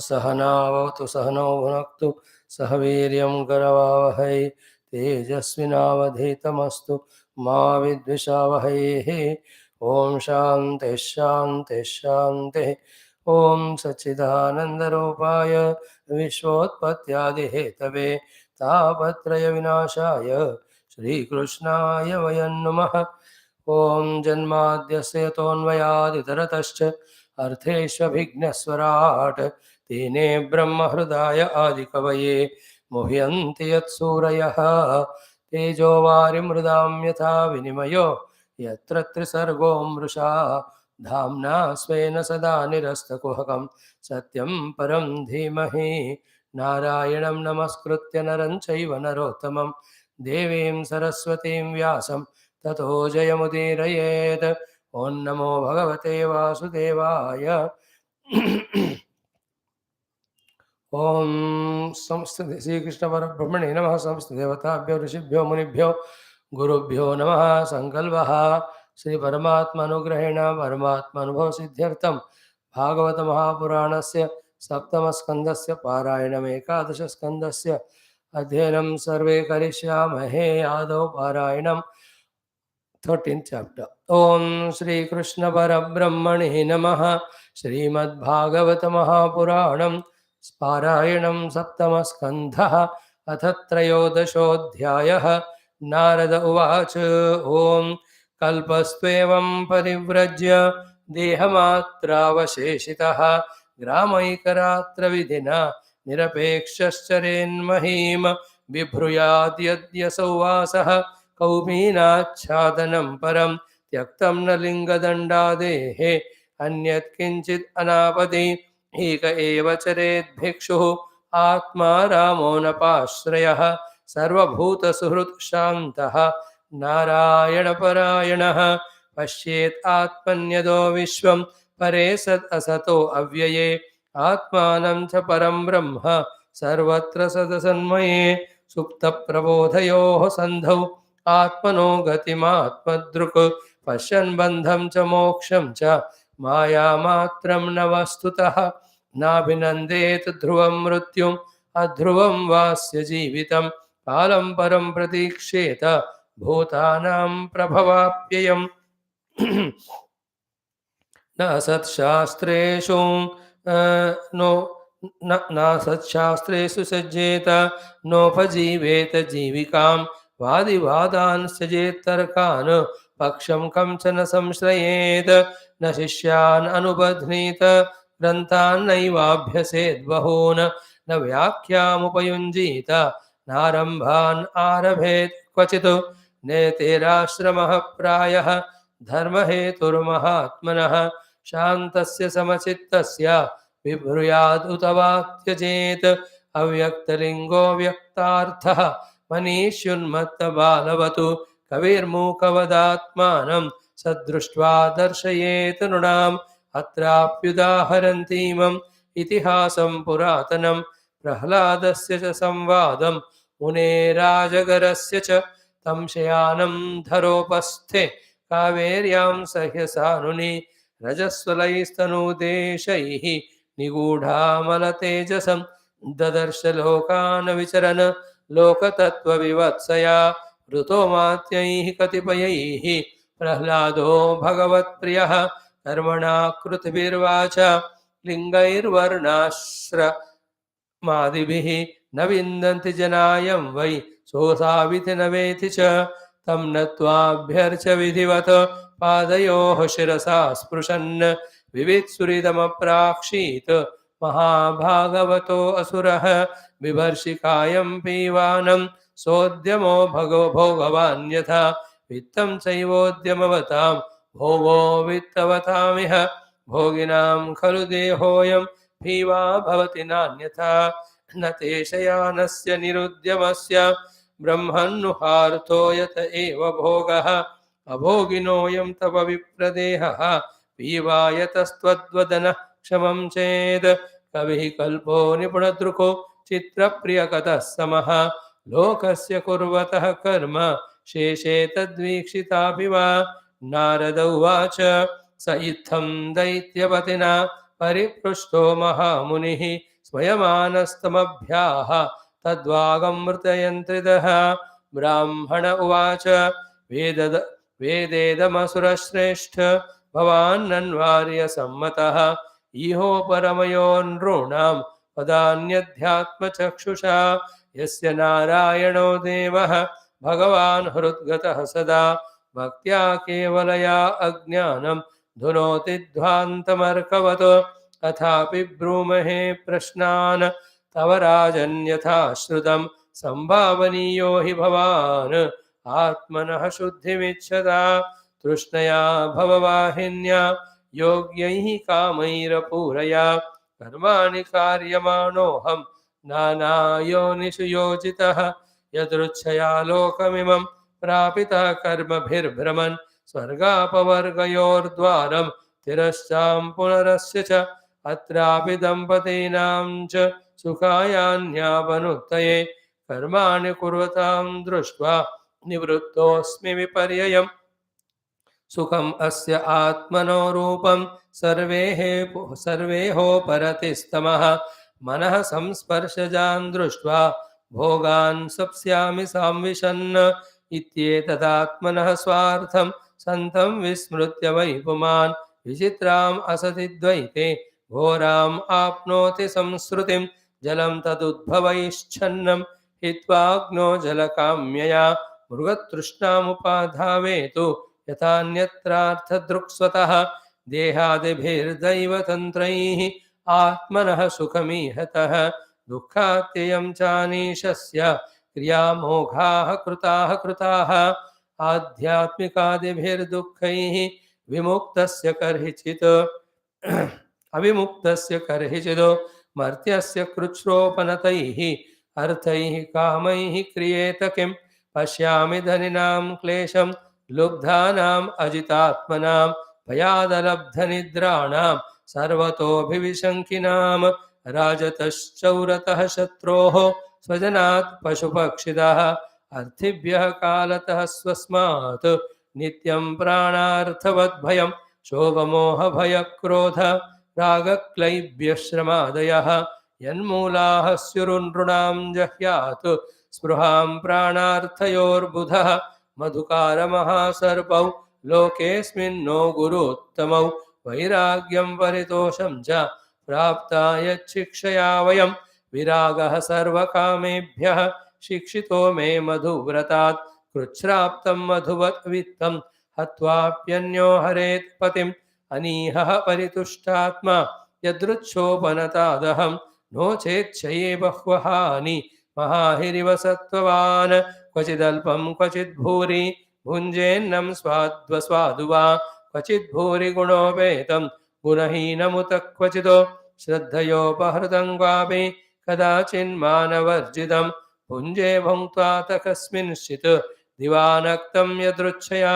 सहनावतु सहनौ भुनक्तु सह वीर्यं करवावहै तेजस्विनावधीतमस्तु मा विद्विषावहैः। ओम शांति शांति शांति। ओम सच्चिदानंदरूपाय विश्वोत्पत्त्यादिहेतवे तापत्रय विनाशाय श्रीकृष्णाय वयं नमः। ओम जन्माद्यस्य तोन्वयादितरतश्च अर्थेष्वभिघ्नस्वराट् तेने ब्रह्महृदाय आदिकवये मुह्यन्ति यत्सूरयः तेजो वारिमृदां यथा विनिमयो यत्र त्रिसर्गो मृषा धाम्ना स्वेन सदा निरस्तकुहकं सत्यं परं धीमहि। नारायणं नमस्कृत्य नरं चैव नरोत्तमं देवीं सरस्वतीं व्यासं ततो जयमुदीरयेत्। ॐ नमो भगवते वासुदेवाय। ओम समस्त श्री कृष्ण परब्रह्मणे नमः। समस्त देवताभ्यो ऋषिभ्यो मुनिभ्यो गुरुभ्यो नमः। संकल्पः श्री परमात्मानुग्रहेण परमात्मानुभव सिद्ध्यर्थं भागवत महापुराणस्य सप्तमस्कन्धस्य पारायणम् एकादश स्कन्धस्य अध्ययनं सर्वे करिष्यामहे। आदौ पारायणं 13th chapter. ओम श्री कृष्ण परब्रह्मणे नमः। श्रीमद्भागवत महापुराणं पारायणं सप्तमस्कन्धः अथ त्रयोदशोऽध्यायः। नारद उवाच ओम कल्पस्त्वेवं परिव्रज्य देहमात्रावशेषितः ग्रामैकरात्र विधिना निरपेक्षश्चरेन्महीं बिभ्रूयाद्यद्यसौ वासः कौपीनाच्छादनं परं त्यक्तं न लिङ्गदण्डादेः अन्यत् किञ्चित् अनापदि एक एव चरेत् भिक्षुः आत्मा रामो नपाश्रयः सर्वभूतसुहृत् शान्तः नारायणपरायणः पश्येत् आत्मन्यदो विश्वं परे सत् असतो अव्यये आत्मानं च परं ब्रह्म सर्वत्र सदसन्मये सुप्तप्रबोधयोः सन्धौ आत्मनो गतिमात्मदृक् पश्यन् बन्धं च मोक्षं च मायामात्रं न वस्तुतः नाभिनन्देत ध्रुवं मृत्युम् अध्रुवं वास्य जीवितं कालं परं प्रतीक्षेत भूतानां प्रभवाप्ययम्। न सत्शास्त्रेषु न सत्शास्त्रेषु सज्जेत नोपजीवेत जीविकां वादिवादान् त्यजेत् तर्कान् पक्षं कञ्चन संश्रयेत् न शिष्यान् अनुबध्नीत ग्रन्थान् नैवाभ्यसेत् बहून् न व्याख्यामुपयुञ्जीत नारम्भान् आरभेत् क्वचित् नेतेराश्रमः प्रायः धर्महेतुर्महात्मनः शान्तस्य समचित्तस्य बिभ्रूयाद् उत वा त्यजेत् अव्यक्तलिङ्गो व्यक्तार्थः मनीष्युन्मत्तबालवतु कविर्मूकवदात्मानं सदृष्ट्वा दर्शयेत् नृणाम् अत्राप्युदाहरन्तीमम् इतिहासं पुरातनं प्रह्लादस्य च संवादं मुनेराजगरस्य च तं शयानं धरोपस्थे कावेर्यां सह्यसानुनि रजस्वलैस्तनूदेशैः निगूढामलतेजसं ददर्श लोकान् विचरन् लोकतत्त्वविवत्सया वृतो मात्यैः कतिपयैः प्रह्लादो भगवत्प्रियः कर्मणा कृतिभिर्वाच लिङ्गैर्वर्णाश्रमादिभिः न विन्दन्ति जनायं वै सोऽसाविति न वेति च तं नत्वाभ्यर्च विधिवत पादयोः शिरसा स्पृशन् विवित्सुरिदमप्राक्षीत् महाभागवतो असुरः बिभर्षिकायं पीवानं सोद्यमो भोगवान् यथा वित्तं चैवोद्यमवतां भोगो वित्तवतामिह भोगिनां खलु देहोऽयं पीवा भवति नान्यथा न ते शयानस्य निरुद्यमस्य ब्रह्मन्नुहार्थो यत एव भोगः अभोगिनोऽयं तव विप्रदेहः पीवायतस्त्वद्वदनः क्षमं चेत् कविः कल्पो निपुणदृको चित्रप्रियकतः समः लोकस्य कुर्वतः कर्म शेषे तद्वीक्षितापि वा। नारद उवाच स इत्थं दैत्यपतिना परिपृष्टो महामुनिः स्वयमानस्तमभ्याः तद्वागमृतयन्त्रिदः ब्राह्मण उवाच वेदेदमसुरश्रेष्ठ भवान्नन्वार्यसम्मतः इहो परमयो नॄणां वदान्यध्यात्मचक्षुषा यस्य नारायणो देवः भगवान् हृद्गतः सदा भक्त्या केवलया अज्ञानं धुनोति ध्वान्तमर्कवत् अथापि ब्रूमहे प्रश्नान् तव राजन्यथा श्रुतं संभावनीयो हि भवान् आत्मनः शुद्धिमिच्छता तृष्णया भववाहिन्या योग्यैः कामैरपूरया कर्माणि कार्यमाणोऽहं नानायोनिषु योजितः यदृच्छया लोकमिमं प्रापितः कर्मभिर्भ्रमन् स्वर्गापवर्गयोर्द्वारं तिरश्चां पुनरस्य च अत्रापि दम्पतीनां च सुखायान्यावनुत्तये कर्माणि कुर्वतां दृष्ट्वा निवृत्तोऽस्मि विपर्ययम् सुखम् अस्य आत्मनो रूपं सर्वेहोपरतिस्तमः मनः संस्पर्शजान् दृष्ट्वा भोगान् सप्स्यामि सांविशन् इत्येतदात्मनः स्वार्थं सन्तं विस्मृत्य वै पुमान् विचित्राम् असति द्वैते घोराम् आप्नोति संसृतिं जलं तदुद्भवैश्छन्नं हित्वाग्नो जलकाम्यया मृगतृष्णामुपाधावेतु यथान्यत्रार्थदृक्स्वतः देहादिभिर्दैवतन्त्रैः आत्मनः सुखमीहतः दुःखात्ययं चानीशस्य क्रियामोघाः कृताः आध्यात्मिकादिभिर्दुःखैः विमुक्तस्य कर्हिचित् अविमुक्तस्य कर्हिचिदो मर्त्यस्य कृच्छ्रोपनतैः अर्थैः कामैः क्रियेत किं पश्यामि धनिनां क्लेशं लुब्धानाम् अजितात्मनां भयादलब्धनिद्राणां सर्वतोऽभिविशङ्किनां राजतश्चौरतः शत्रोः स्वजनात् पशुपक्षितः अर्थिभ्यः कालतः स्वस्मात् नित्यं प्राणार्थवद्भयं शोभमोहभयक्रोध रागक्लैब्यश्रमादयः यन्मूलाः स्युरुनृणां जह्यात् स्पृहां प्राणार्थयोर्बुधः मधुकारमहासर्पौ लोकेऽस्मिन्नो गुरुत्तमौ वैराग्यं परितोषं च प्राप्ता यच्छिक्षया वयं विरागः सर्वकामेभ्यः शिक्षितो मे मधुव्रतात् कृच्छ्राप्तं मधुवत् वित्तं हत्वाप्यन्यो हरेत् पतिम् अनीहः परितुष्टात्मा यदृच्छोपनतादहं नो चेच्छये बह्वहानि महाहिरिव सत्त्ववान् क्वचिदल्पं क्वचिद्भूरि भुञ्जेन्नं स्वाद्वस्वादु वा क्वचिद्भूरि गुणोपेतं गुणहीनमुत क्वचिदो श्रद्धयोपहृतं क्वापि कदाचिन्मानवर्जितं भुञ्जे भुङ्क्त्वा तकस्मिंश्चित् दिवानक्तं यदृच्छया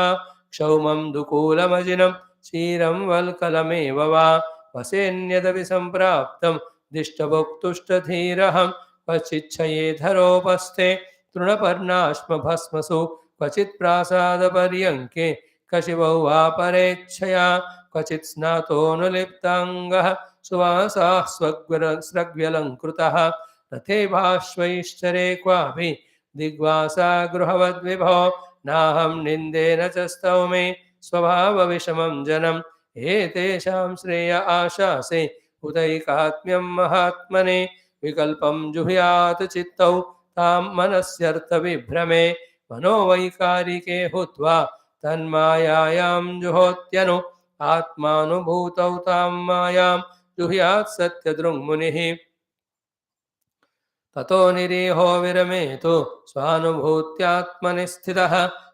क्षौमं दुकूलमजिनं क्षीरं वल्कलमेव वा वसेन्यदपि सम्प्राप्तं दिष्टभुक्तुष्टधीरहं क्वचिच्छयेधरोपस्थे तृणपर्णाश्म भस्मसु क्वचित् प्रासादपर्यङ्के कशिवौ वा परेच्छया क्वचित् स्नातोऽनुलिप्ताङ्गः सुवासाः स्रग्व्यलङ्कृतः रथे बाष्पैश्चरे क्वापि दिग्वासा गृहवद्विभो नाहं निन्देन च स्तौमे स्वभावविषमं जनम् एतेषां श्रेय आशासे उदैकात्म्यं महात्मने विकल्पं जुह्यात् चित्तौ तां मनस्यर्थविभ्रमे मनोवैकारिके हुत्वा तन्मायायां जुहोत्यनु आत्मानुभूतौ तां मायां जुह्यात् सत्यदृङ्मुनिः ततो निरीहो विरमेतु स्वानुभूत्यात्मनि स्थितः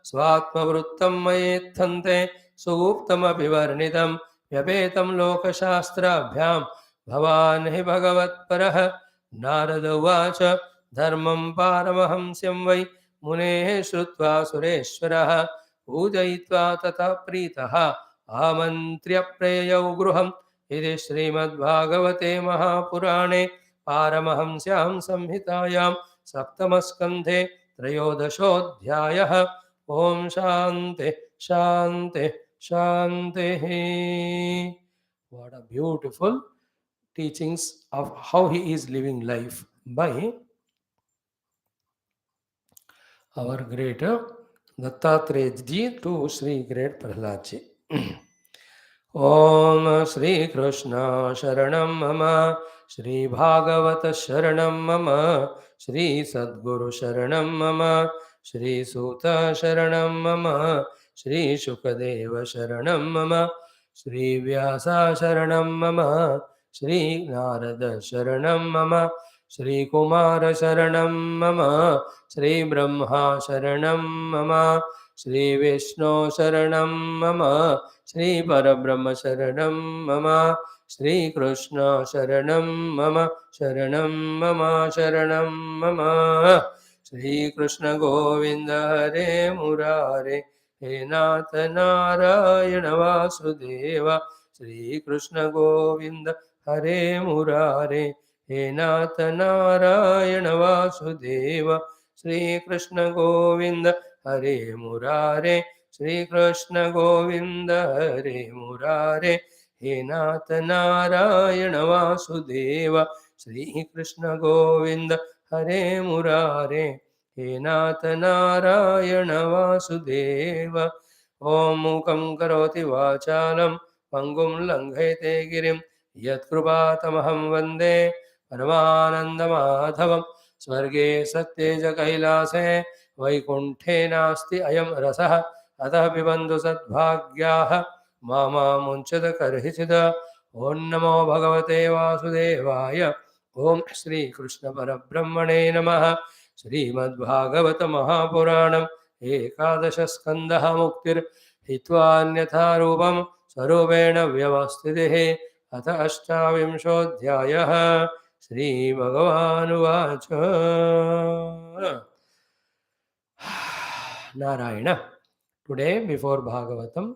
स्वात्मवृत्तं मयेत्थन्ते सुगुप्तमपि वर्णितं व्यपेतं लोकशास्त्राभ्यां भवान् हि भगवत्परः नारद उवाच धर्मं पारमहंस्यं वै मुनेः श्रुत्वा सुरेश्वरः पूजयित्वा ततः प्रीतः आमन्त्र्य प्रेयौ गृहम् इति श्रीमद्भागवते महापुराणे पारमहंस्यां संहितायां सप्तमस्कन्धे त्रयोदशोऽध्यायः। ओम शांति शांति शांति। What a beautiful teachings of how he is living life by our great Dattatreya ji to Sri Great Prahlad ji. Om Shri Krishna Sharanam Mama, Shri Bhagavata Sharanam Mama, Shri Sadguru Sharanam Mama, Shri Suta Sharanam Mama, Shri Shukadeva Sharanam Mama, Shri Vyasa Sharanam Mama, Shri Narada Sharanam Mama, Shri Kumara Sharanam Mama, Shri Brahma Sharanam Mama, Shri Vishnu Sharanam Mama, Shri Parabrahma Sharanam Mama, Shri Krishna Sharanam Mama, Sharanam Mama, Sharanam Mama, Shri Krishna Govinda Hare Murare, He Nath Narayana Vasudeva, Shri Krishna Govinda Hare Murare, He Nath Narayana Vasudeva, Shri Krishna Govinda Hare Murare, Shri Krishna Govinda Hare Murare, He Nath Narayana Vasudeva, Shri Krishna Govinda Hare Murare, He Nath Narayana Vasudeva. Om Mukam Karoti Vachalam, Pangum Langhete Girim, Yat Krupatamaham Vande, Paramananda Madhavam, Swarge Satteja Kailase, वैकुंठे नास्ति अयम रसः अतः पिबन्धु सद्भाग्याः मामा मुञ्चत कर्हिचिद. ओं नमो भगवते वासुदेवाय. ओं श्री कृष्ण परब्रह्मणे नमः. श्रीमद्भागवत महापुराणम् एकादश स्कन्धः मुक्तिर् हित्वान्यथा रूपं स्वरूपेण व्यवस्थितिः. अथ अष्टाविंशोऽध्यायः. श्रीभगवानुवाच. Narayana. Today, before Bhagavatam,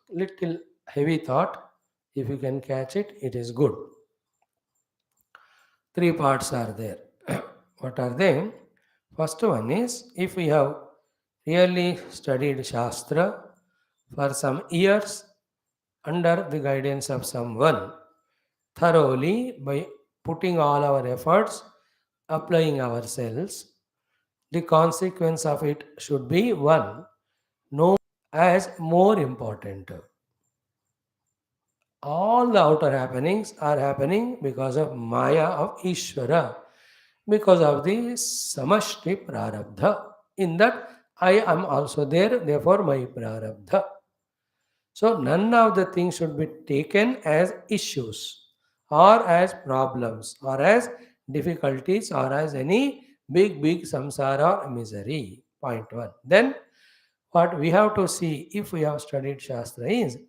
little heavy thought. If you can catch it, it is good. Three parts are there. What are they? First one is, if we have really studied Shastra for some years under the guidance of someone, thoroughly by putting all our efforts, applying ourselves, the consequence of it should be one, no as more important. All the outer happenings are happening because of Maya of Ishvara, because of the Samashti Prarabdha. In that, I am also there, therefore my Prarabdha. So, none of the things should be taken as issues or as problems or as difficulties or as any big samsara or misery. Point one. Then, what we have to see if we have studied Shastra is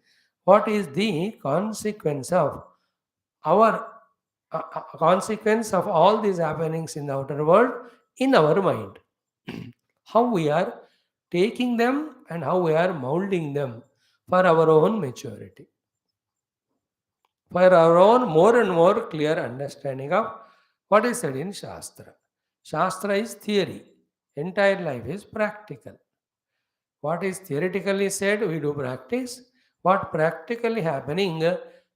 what is the consequence of our consequence of all these happenings in the outer world in our mind. How we are taking them and how we are molding them for our own maturity, for our own more and more clear understanding of what is said in Shastra. Shastra is theory, entire life is practical. What is theoretically said, we do practice. What practically happening,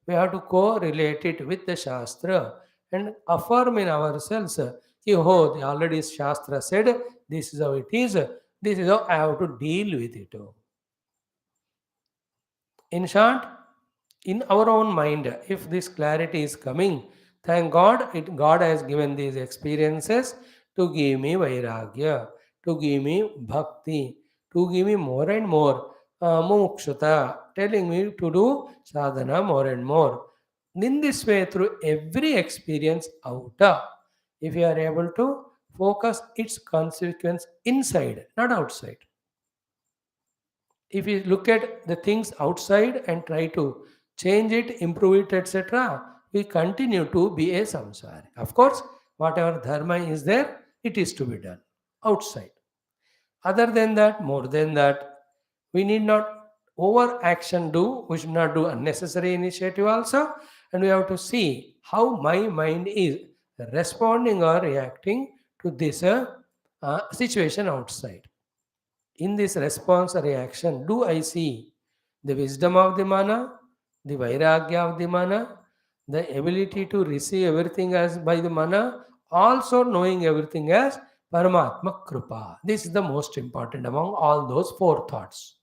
we have to correlate it with the Shastra and affirm in ourselves, oh, the already Shastra said, this is how it is, this is how I have to deal with it. In short, in our own mind, if this clarity is coming, thank God, God has given these experiences to give me vairagya, to give me bhakti, to give me more and more mumukshata, telling me to do sadhana more and more. In this way, through every experience outer, if you are able to focus its consequence inside, not outside. If you look at the things outside and try to change it, improve it, etc., we continue to be a samsari. Of course, whatever dharma is there, it is to be done outside. Other than that, more than that, we need not over action do, we should not do unnecessary initiative also, and we have to see how my mind is responding or reacting to this situation outside. In this response or reaction, do I see the wisdom of the mana, the vairagya of the mana, The ability to receive everything as by the mana, also knowing everything as Paramatma Krupa. This is the most important among all those four thoughts.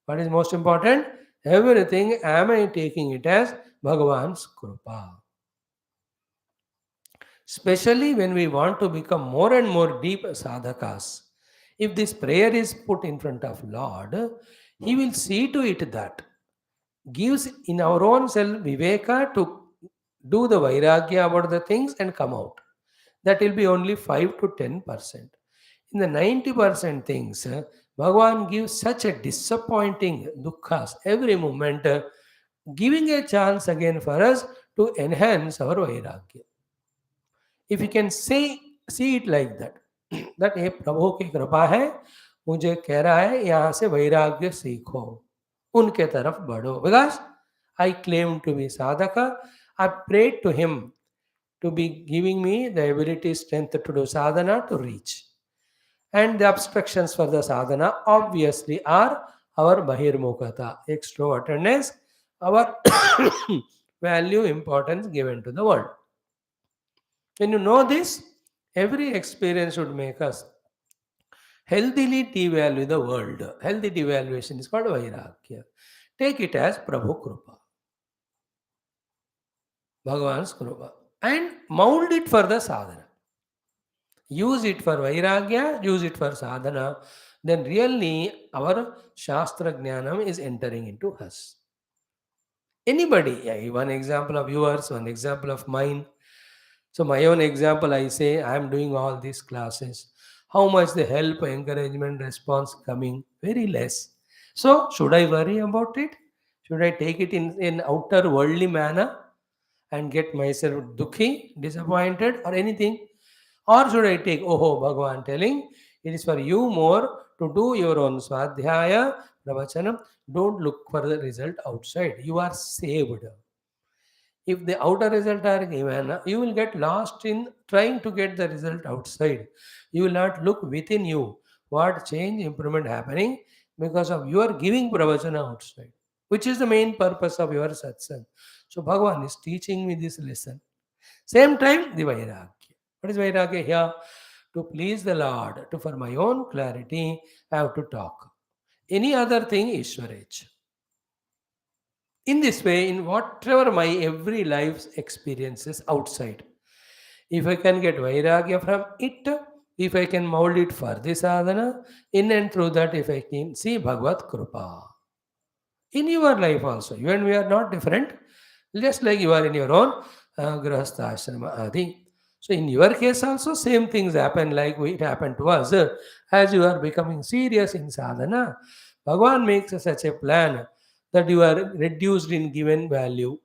What is most important? Everything am I taking it as Bhagavan's Krupa. Especially when we want to become more and more deep sadhakas. If this prayer is put in front of Lord, He will see to it that gives in our own self viveka to do the vairagya about the things and come out. That will be only 5 to 10%. In the 90% things, Bhagavan gives such a disappointing dukkha's every moment, giving a chance again for us to enhance our vairagya. If you can see it like that, that ये प्रभु की कृपा है, मुझे कह रहा है यहाँ से वैराग्य सीखो, उनके तरफ बढ़ो. Because I claim to be sadhaka, I prayed to him to be giving me the ability, strength to do sadhana to reach. And the obstructions for the sadhana obviously are our bahirmukata, extrovertedness, our value, importance given to the world. When you know this, every experience should make us healthily devalue the world. Healthy devaluation is called Vairagya. Take it as Prabhu Krupa, Bhagavan's Krupa, and mold it for the sadhana. Use it for Vairagya, use it for sadhana, then really our Shastra Jnanam is entering into us. Anybody, yeah, one example of yours, one example of mine. So my own example, I say I am doing all these classes. How much the help, encouragement, response coming? Very less. So should I worry about it? Should I take it in outer worldly manner and get myself dukhi, disappointed, or anything? Or should I take, oh, Bhagavan telling, it is for you more to do your own swadhyaya, pravachanam. Don't look for the result outside. You are saved. If the outer result are given, you will get lost in trying to get the result outside. You will not look within you what change, improvement happening because of your giving pravachana outside, which is the main purpose of your satsang. So Bhagavan is teaching me this lesson. Same time, the Vairagya. What is Vairagya here? To please the Lord, to for my own clarity, I have to talk. Any other thing, Ishwarech. In this way, in whatever my every life's experiences outside, if I can get Vairagya from it, if I can mold it for this sadhana, in and through that, if I can see Bhagavad Krupa. In your life also, even we are not different, just like you are in your own Grahastha Ashrama Adi. So in your case also, same things happen like it happened to us. As you are becoming serious in sadhana, Bhagavan makes such a plan that you are reduced in given value,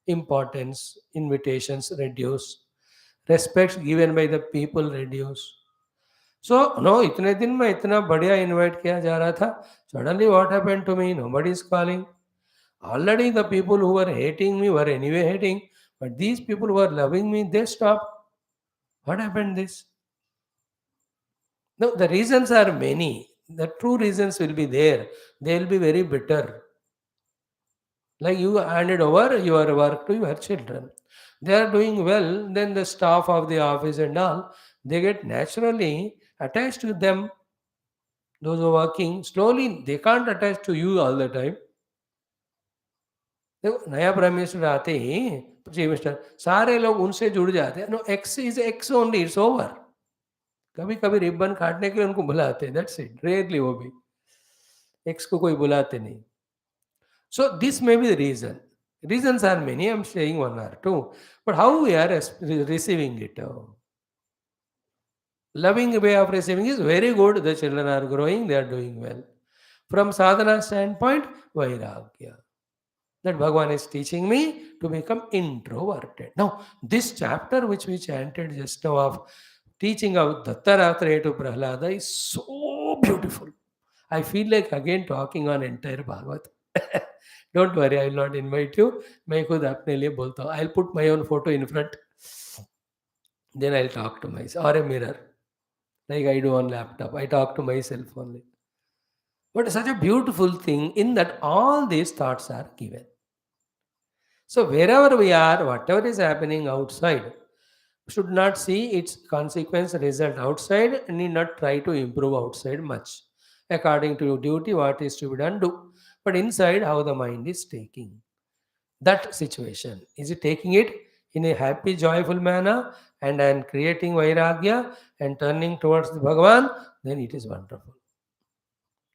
importance, invitations reduce, respects given by the people reduce. So no, इतने दिन में इतना बढ़िया invite किया जा रहा था. Suddenly what happened to me? Nobody is calling. Already the people who were hating me were anyway hating, but these people who were loving me, they stopped. What happened this? No, the reasons are many. The true reasons will be there. They will be very bitter. Like you handed over your work to your children. They are doing well, then the staff of the office and all, they get naturally attached to them. Those who are working, slowly they can't attach to you all the time. देखो नया prime minister आते ही chief minister सारे लोग उनसे जुड़ जाते हैं. No ex is ex only, it's over. कभी कभी रिबन काटने के लिए उनको बुलाते हैं, दैट्स इट. रेयरली वो भी एक्स को कोई बुलाते नहीं. So this may be the reason. Reasons are many. I'm saying one or two. But how we are receiving it? Loving way of receiving is very good. The children are growing, they are doing well. From sadhana standpoint, vairagya. That Bhagavan is teaching me to become introverted. Now, this chapter which we chanted just now of teaching of Dattatreya to Prahlada is so beautiful. I feel like again talking on entire Bhagavad. Don't worry, I will not invite you. मैं खुद अपने लिए बोलता हूँ. I'll put my own photo in front. Then I'll talk to myself, or a mirror, like I do on laptop. I talk to myself only. But such a beautiful thing in that all these thoughts are given. So wherever we are, whatever is happening outside, should not see its consequence result outside, need not try to improve outside much. According to your duty, what is to be done, do. But inside, how the mind is taking that situation. Is it taking it in a happy, joyful manner and creating vairagya and turning towards the Bhagavan? Then it is wonderful.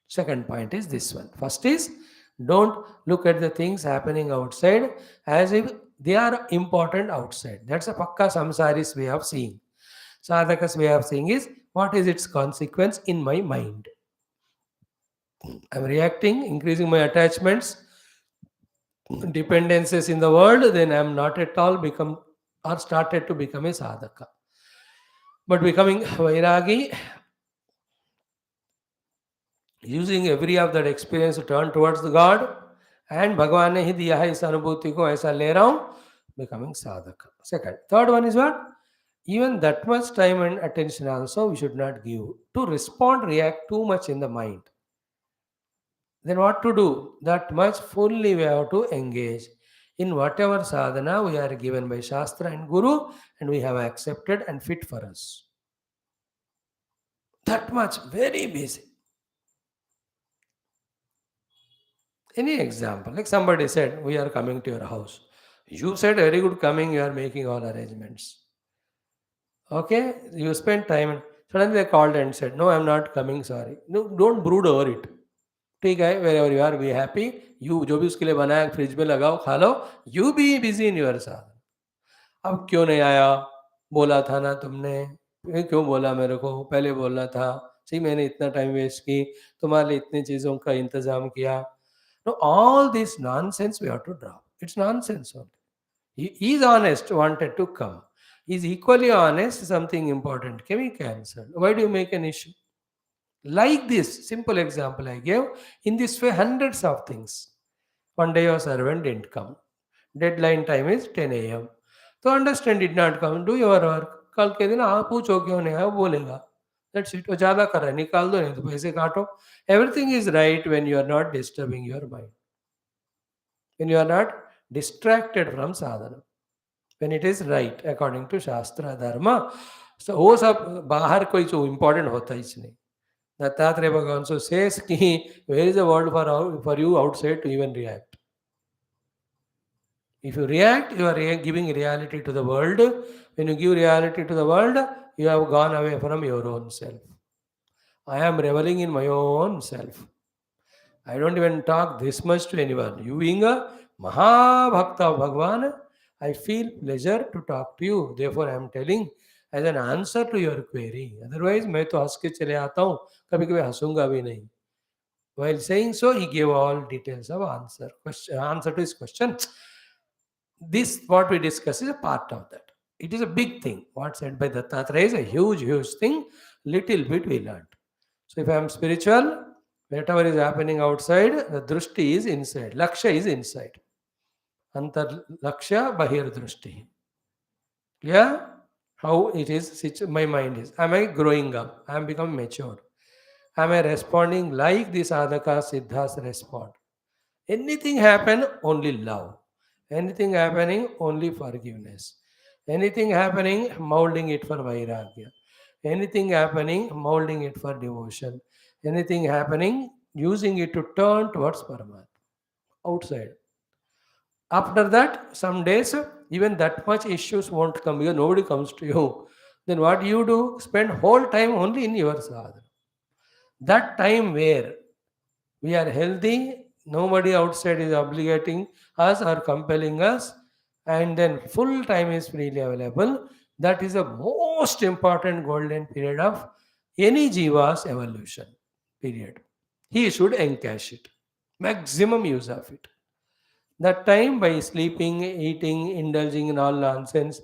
Second point is this one. First is, don't look at the things happening outside as if they are important outside. That's a pakka samsari's way of seeing. Sadhaka's way of seeing is, what is its consequence in my mind? I'm reacting, increasing my attachments, dependencies in the world, then I'm not at all become or started to become a sadhaka. But becoming vairagi, using every of that experience to turn towards the God, and भगवान ने ही दिया है इस अनुभूति को ऐसा ले रहा हूँ, becoming sadhaka. Second. Third one is what? Even that much time and attention also we should not give to respond, react too much in the mind. Then what to do? That much fully we have to engage in whatever sadhana we are given by Shastra and Guru and we have accepted and fit for us. That much, very basic. Any example, like somebody said, we are coming to your house. You said, very good coming, you are making all arrangements. Okay, you spent time. And suddenly they called and said, no, I'm not coming, sorry. No, don't brood over it. ठीक है, wherever you are, be happy. You जो भी उसके लिए बनाया fridge में लगाओ, खा लो. You be busy in your sadhana. अब क्यों नहीं आया? बोला था ना तुमने. फिर क्यों बोला मेरे को? पहले बोलना था. सी मैंने इतना टाइम वेस्ट की, तुम्हारे लिए इतनी चीज़ों का इंतजाम किया. No, all this nonsense we have to drop. It's nonsense only. He is honest, wanted to come. He is equally honest, something important can be cancelled. Why do you make an issue? Like this simple example I gave, in this way, hundreds of things. One day your servant didn't come. Deadline time is 10 a.m. तो understand did not come, do your work. कल के दिन आप पूछो क्यों नहीं आया, वो बोलेगा. That's it. वो ज़्यादा कर रहा है, निकाल दो, नहीं तो पैसे काटो. Everything is right when you are not disturbing your mind. When you are not distracted from sadhana. When it is right according to Shastra Dharma. So वो सब बाहर कोई जो important होता ही नहीं. Dattatreya Bhagavan also says कि where is the world for you outside to even react? If you react, you are giving reality to the world. When you give reality to the world, you have gone away from your own self. I am reveling in my own self. I don't even talk this much to anyone. You being a Maha Bhakta of Bhagavan, I feel pleasure to talk to you. Therefore, I am telling as an answer to your query. Otherwise, मैं तो हंस के चले आता हूँ, कभी कभी हंसूंगा भी नहीं. While saying so, he gave all details of answer to his question. This, what we discuss, is a part of that. It is a big thing. What said by Dattatreya is a huge, huge thing. Little bit we learned. So if I am spiritual, whatever is happening outside, the drushti is inside. Lakshya is inside. Antar lakshya, bahir drushti. Yeah? How it is, my mind is. Am I growing up? I am becoming mature. Am I responding like the sadhaka siddhas respond? Anything happen, only love. Anything happening, only forgiveness. Anything happening, molding it for vairagya. Anything happening, molding it for devotion. Anything happening, using it to turn towards Paramatma. Outside. After that, some days, even that much issues won't come because nobody comes to you. Then what you do? Spend whole time only in your sadhana. That time where we are healthy, nobody outside is obligating us or compelling us, and then full time is freely available. That is the most important golden period of any jiva's evolution period. He should encash it. Maximum use of it. That time by sleeping, eating, indulging in all nonsense,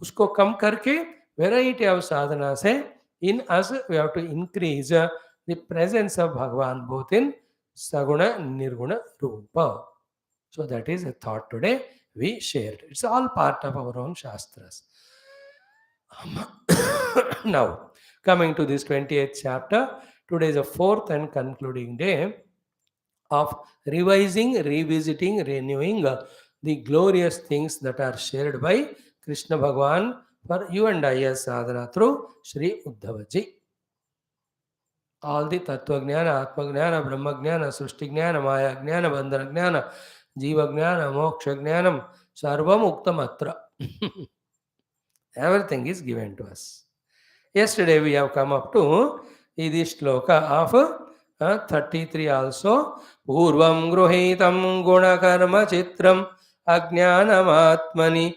उसको कम करके variety of sadhana से in us we have to increase the presence of Bhagavan both in Saguna and Nirguna Rupa. So that is a thought today we shared. It's all part of our own Shastras. Now, coming to this 28th chapter, today is the fourth and concluding day of revising, revisiting, renewing the glorious things that are shared by Krishna Bhagavan for you and I as sadhana through Sri Uddhavaji. All the Tattva Jnana, Atma Jnana, Brahma Jnana, Srushti Jnana, Maya Jnana, Bandhana Jnana, Jiva Jnana, Moksha Jnanam, Sarvam Uktamatra. Everything is given to us. Yesterday we have come up to this shloka of 33 also. Purvam gruhitam gunakarma chitram ajnanamatmani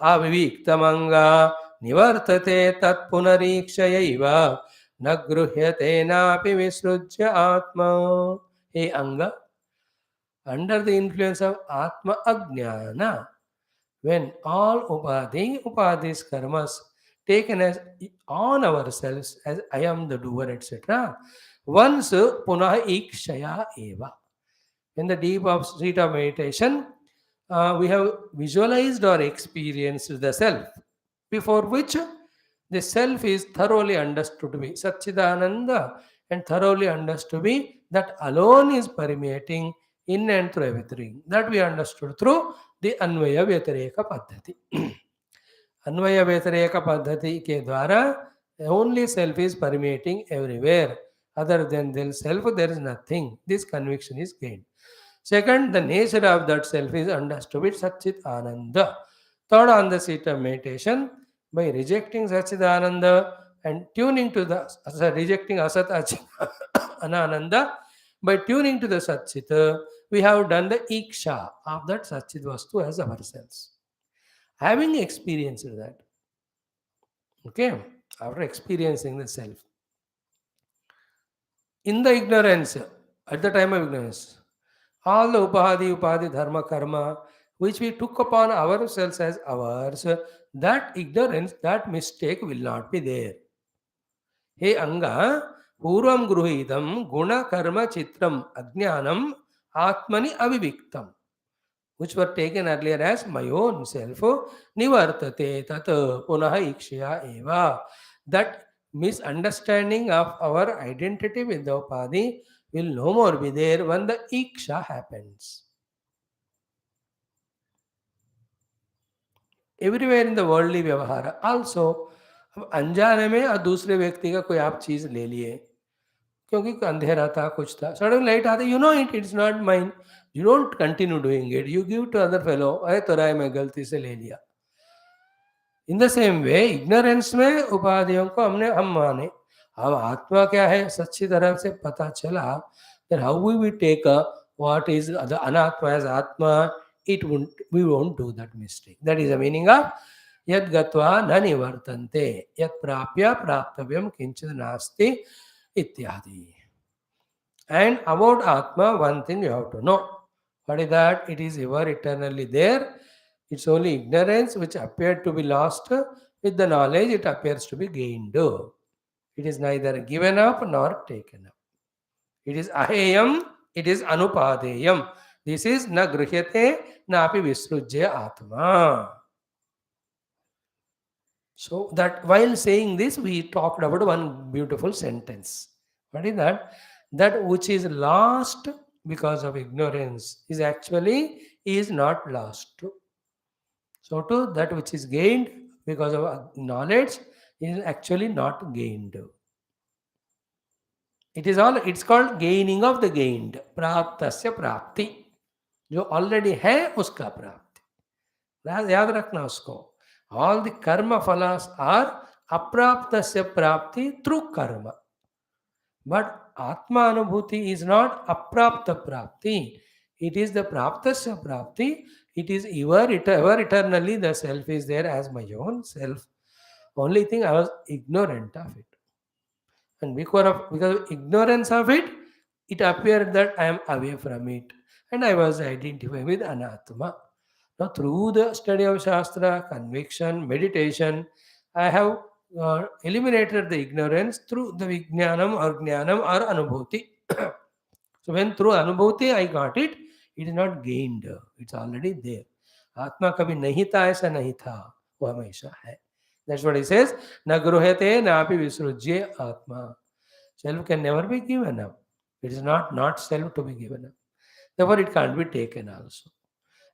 aviviktamanga nivartate tat punarikshayaiva nagruhyate napi visrujya atma. Hey Anga, under the influence of Atma Ajnana, when all upadhis, karmas taken as on ourselves as I am the doer, etc. Once punah ikshaya eva. In the deep of state of meditation, we have visualized or experienced the self, before which the self is thoroughly understood to be Satchidananda and thoroughly understood to be that alone is permeating in and through everything. That we understood through the Anvaya Vyatireka Paddhati. Anvaya Vyatireka Paddhati ke dwara only self is permeating everywhere. Other than the self, there is nothing. This conviction is gained. Second, the nature of that self is understood with Satchit Ananda. Third, on the seat of meditation, by rejecting Satchit Ananda and tuning to the rejecting Asat Ananda, by tuning to the Satchit, we have done the Iksha of that Satchit Vastu as ourselves. Having experienced that, okay, after experiencing the self, in the ignorance, at the time of ignorance, all the upadhi, dharma, karma, which we took upon ourselves as ours, that ignorance, that mistake will not be there. Hey Anga, Purvam Gruhidam, Guna Karma Chitram, Ajnanam, Atmani Aviviktam, which were taken earlier as my own self, Nivartate Tat Punaha Ikshya Eva. That misunderstanding of our identity with the upadhi will no more be there when the Iksha happens. Everywhere in the worldly व्यवहार also, अब अनजाने में और दूसरे व्यक्ति का कोई आप चीज ले लिए, क्योंकि अंधेरा था, कुछ था, सडन लाइट आता, you know it it's not mine, you don't continue doing it, you give to other fellow, अरे तोरा मैं गलती से ले लिया. In the same way ignorance में उपाधियों को हम माने. अब आत्मा क्या है सच्ची तरह से पता चला, then how we take what is the anatma as atma, we won't do that mistake. That is the meaning of yad gatva na nivartante, yad prapya praptavyam kinchid nasti ityadi. And about atma, one thing you have to know. What is that? It is ever eternally there. It's only ignorance which appeared to be lost. With the knowledge, it appears to be gained. It is neither given up nor taken up. It is aheyam, it is anupadeyam. This is na gruhyate na api visrujya atma. So that while saying this, we talked about one beautiful sentence. What is that? That which is lost because of ignorance is not lost. So too, that which is gained because of knowledge is actually not gained. It's called gaining of the gained. Praptasya prapti. जो already है उसका प्राप्ति, याद रखना उसको. All the karma phalas are apraptasya prapti through karma. But Atma Anubhuti is not aprapta prapti. It is the praptasya prapti. It is ever eternally the self is there as my own self. Only thing I was ignorant of it. And because of ignorance of it, it appeared that I am away from it. And I was identified with Anatma. Now, through the study of Shastra, conviction, meditation, I have eliminated the ignorance through the Vijnanam or Jnanam or Anubhuti. So, when through Anubhuti I got it, it is not gained. It's already there. Atma kabhi nahi tha, aisa nahi tha. वो हमेशा है. That's what he says. Na gruhyate na api visrujye atma. Self can never be given up. It is not self to be given up. Therefore, it can't be taken also.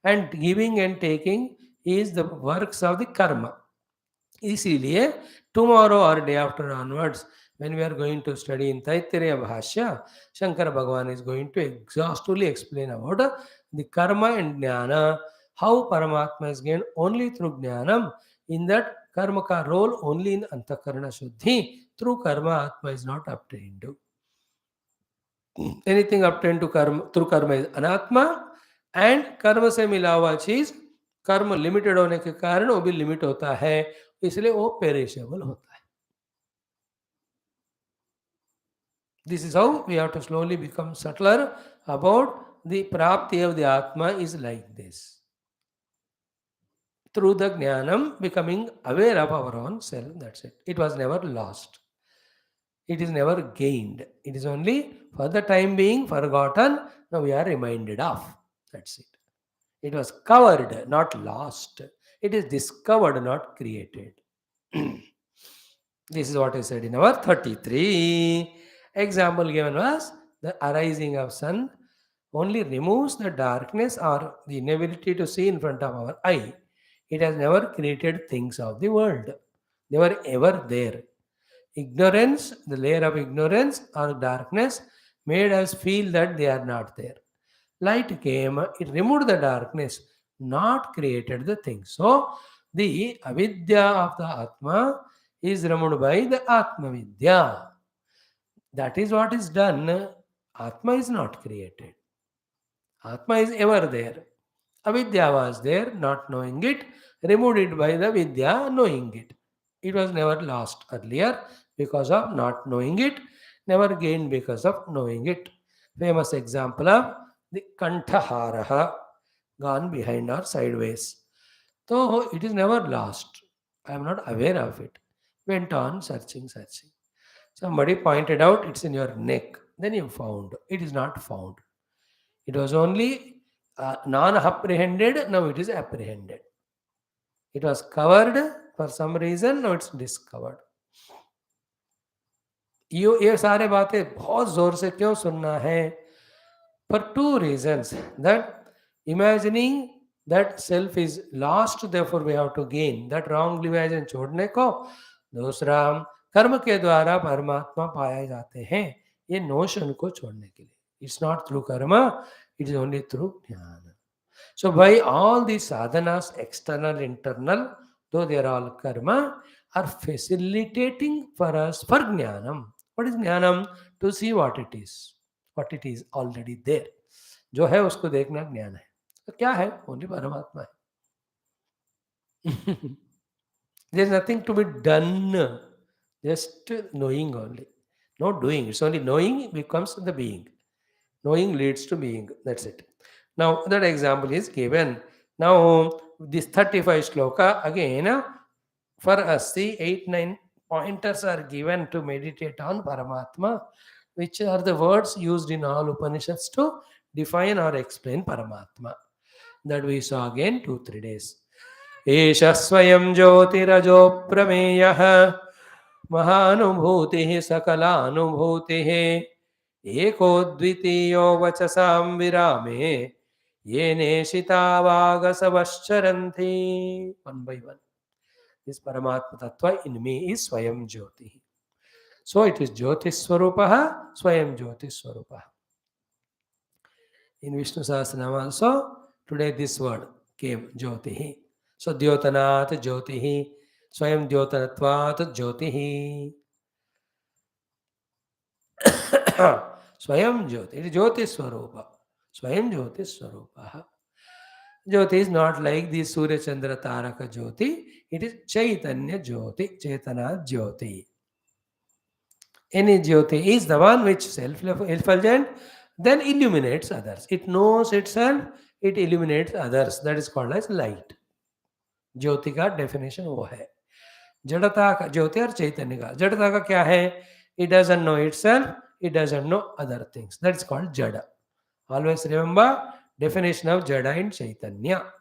and giving and taking is the works of the karma. इसीलिए tomorrow or day after onwards, when we are going to study in Taittiriya Bhashya, Shankara Bhagavan is going to exhaustively explain about the karma and jnana, how Paramatma is gained only through jnanam. In that, karma ka role only in antakarana shuddhi. Through karma, Atma is not obtained. Anything obtained to karma through karma is anatma, and कर्म से मिला हुआ चीज कर्म limited होने के कारण वो भी लिमिट होता है, इसलिए वो पेरिशेबल होता है. This is how we have to slowly become subtler about the prapti of the atma is like this. Through the jnanam, becoming aware of our own self, that's it. It was never lost. It is never gained. It is only for the time being forgotten. Now we are reminded of. That's it. It was covered, not lost. It is discovered, not created. This is what I said in our 33. Example given was the arising of sun only removes the darkness or the inability to see in front of our eye. It has never created things of the world. They were ever there. Ignorance, the layer of ignorance or darkness, made us feel that they are not there. Light came, it removed the darkness, not created the thing. So, the avidya of the Atma is removed by the Atma Vidya. That is what is done. Atma is not created. Atma is ever there. Avidya was there, not knowing it, removed it by the Vidya, knowing it. It was never lost earlier because of not knowing it, never gained because of knowing it. Famous example of the Kantaharaha, gone behind or sideways. So it is never lost. I am not aware of it. Went on searching, searching. Somebody pointed out it's in your neck. Then you found. It is not found. It was only non-apprehended, now it is apprehended. It was covered for some reason, now it's discovered. ये सारे बातें बहुत जोर से क्यों सुनना है? For two reasons. That imagining that self is lost, therefore we have to gain. That wrong imagine छोड़ने को. दूसरा, कर्म के द्वारा परमात्मा पाए जाते हैं, ये नोशन को छोड़ने के लिए. It's not through karma, it is only through jnana. So by all these sadhanas, external, internal, though they are all karma, are facilitating for us for jnanam. What is jnanam? To see what it is already there. जो है उसको देखना ज्ञान है. तो क्या है? Only परमात्मा है. There is nothing to be done, just knowing only. No doing. It's only knowing becomes the being. Knowing leads to being. That's it. Now that example is given. Now this 35 shloka again, for us the 8-9 pointers are given to meditate on Paramatma, which are the words used in all Upanishads to define or explain Paramatma. That we saw again 2-3 days. Esha swayam jyotirajo prameyah mahanubhutihi sakalanubhutihi eko dvitiyo vachasam virame yene shitavagasavascharanti. One by one. This Paramatma Tattva in me is Swayam Jyoti. So it is Jyoti Swarupaha, Swayam Jyoti Swarupaha. In Vishnu Sahasranama also, today this word came, Jyotihi. So Dyotanat Jyotihi, Swayam Dyotanatvat Jyotihi. Swayam Jyoti, it is Jyoti Swarupa. Swayam Jyoti Swarupaha. Jyoti is not like the Surya Chandra Taraka Jyoti, it is Chaitanya Jyoti, Chaitana Jyoti. Any Jyoti is the one which self-effulgent, then illuminates others. It knows itself, it illuminates others. That is called as light. Jyoti का definition वो है. जड़ता का ज्योति और चैतन्य का. जड़ता का क्या है? It doesn't know itself, it doesn't know other things. That is called jada. Always remember definition of jada in Chaitanya.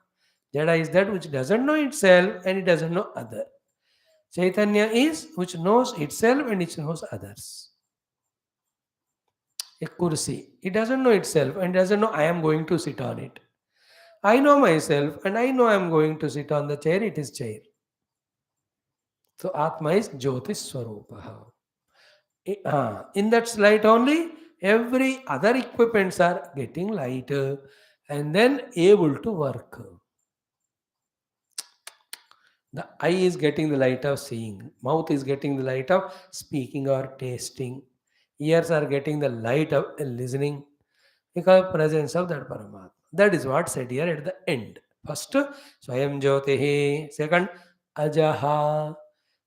Jada is that which doesn't know itself and it doesn't know other. Chaitanya is which knows itself and which knows others. A kursi, it doesn't know itself and doesn't know I am going to sit on it. I know myself and I know I am going to sit on the chair, it is chair. So Atma is Jyotish Swarupaha. In that light only, every other equipments are getting lighter and then able to work. The eye is getting the light of seeing, mouth is getting the light of speaking or tasting, ears are getting the light of listening because of presence of that Paramatma. That is what said here at the end. First, Swayam Jyotihi. Second, Ajaha,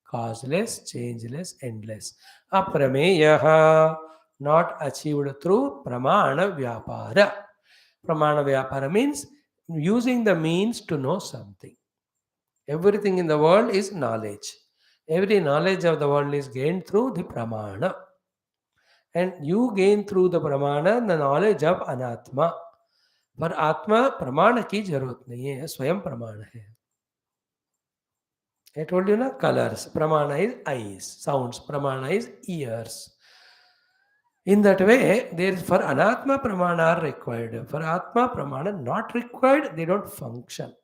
causeless, changeless, endless. Aprameyaha, not achieved through Pramana Vyapara. Pramana Vyapara means using the means to know something. Everything in the world is knowledge. Every knowledge of the world is gained through the Pramana. And you gain through the Pramana the knowledge of Anatma. पर आत्मा प्रमाण की जरूरत नहीं है, स्वयं प्रमाण है. I told you na, colors pramana is eyes, sounds pramana is ears. In that way, there is for anatma pramana are required. For atma pramana not required, they don't function.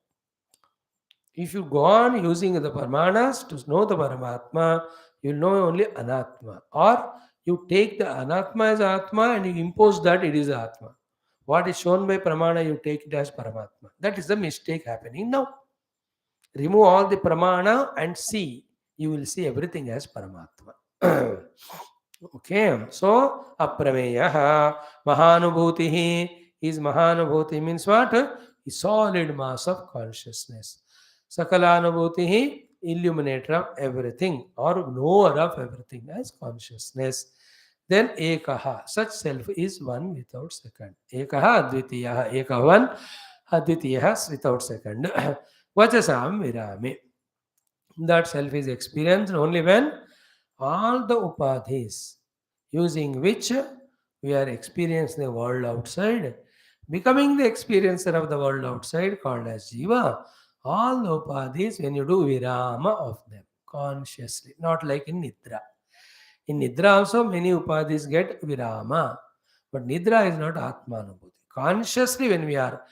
If you go on using the paramanas to know the Paramatma, you will know only Anatma. Or you take the Anatma as Atma and you impose that it is Atma. What is shown by Pramana, you take it as Paramatma. That is the mistake happening now. Remove all the Pramana and see. You will see everything as Paramatma. Okay, so Aprameyaha Mahanubhutihi is Mahanubhuti means what? A solid mass of consciousness. Sakalanubhutihi, illuminator of everything or knower of everything as consciousness. Then Ekaha, such self is one without second. Ekaha Advitiyaha, Eka one, Advitiyaha without second. Vachasam Virame. That self is experienced only when all the upadhis using which we are experiencing the world outside, becoming the experiencer of the world outside called as Jiva, all the upadhis when you do virama of them consciously, not like in Nidra. In Nidra also many upadhis get virama, but Nidra is not Atmanubhuti. Consciously when we are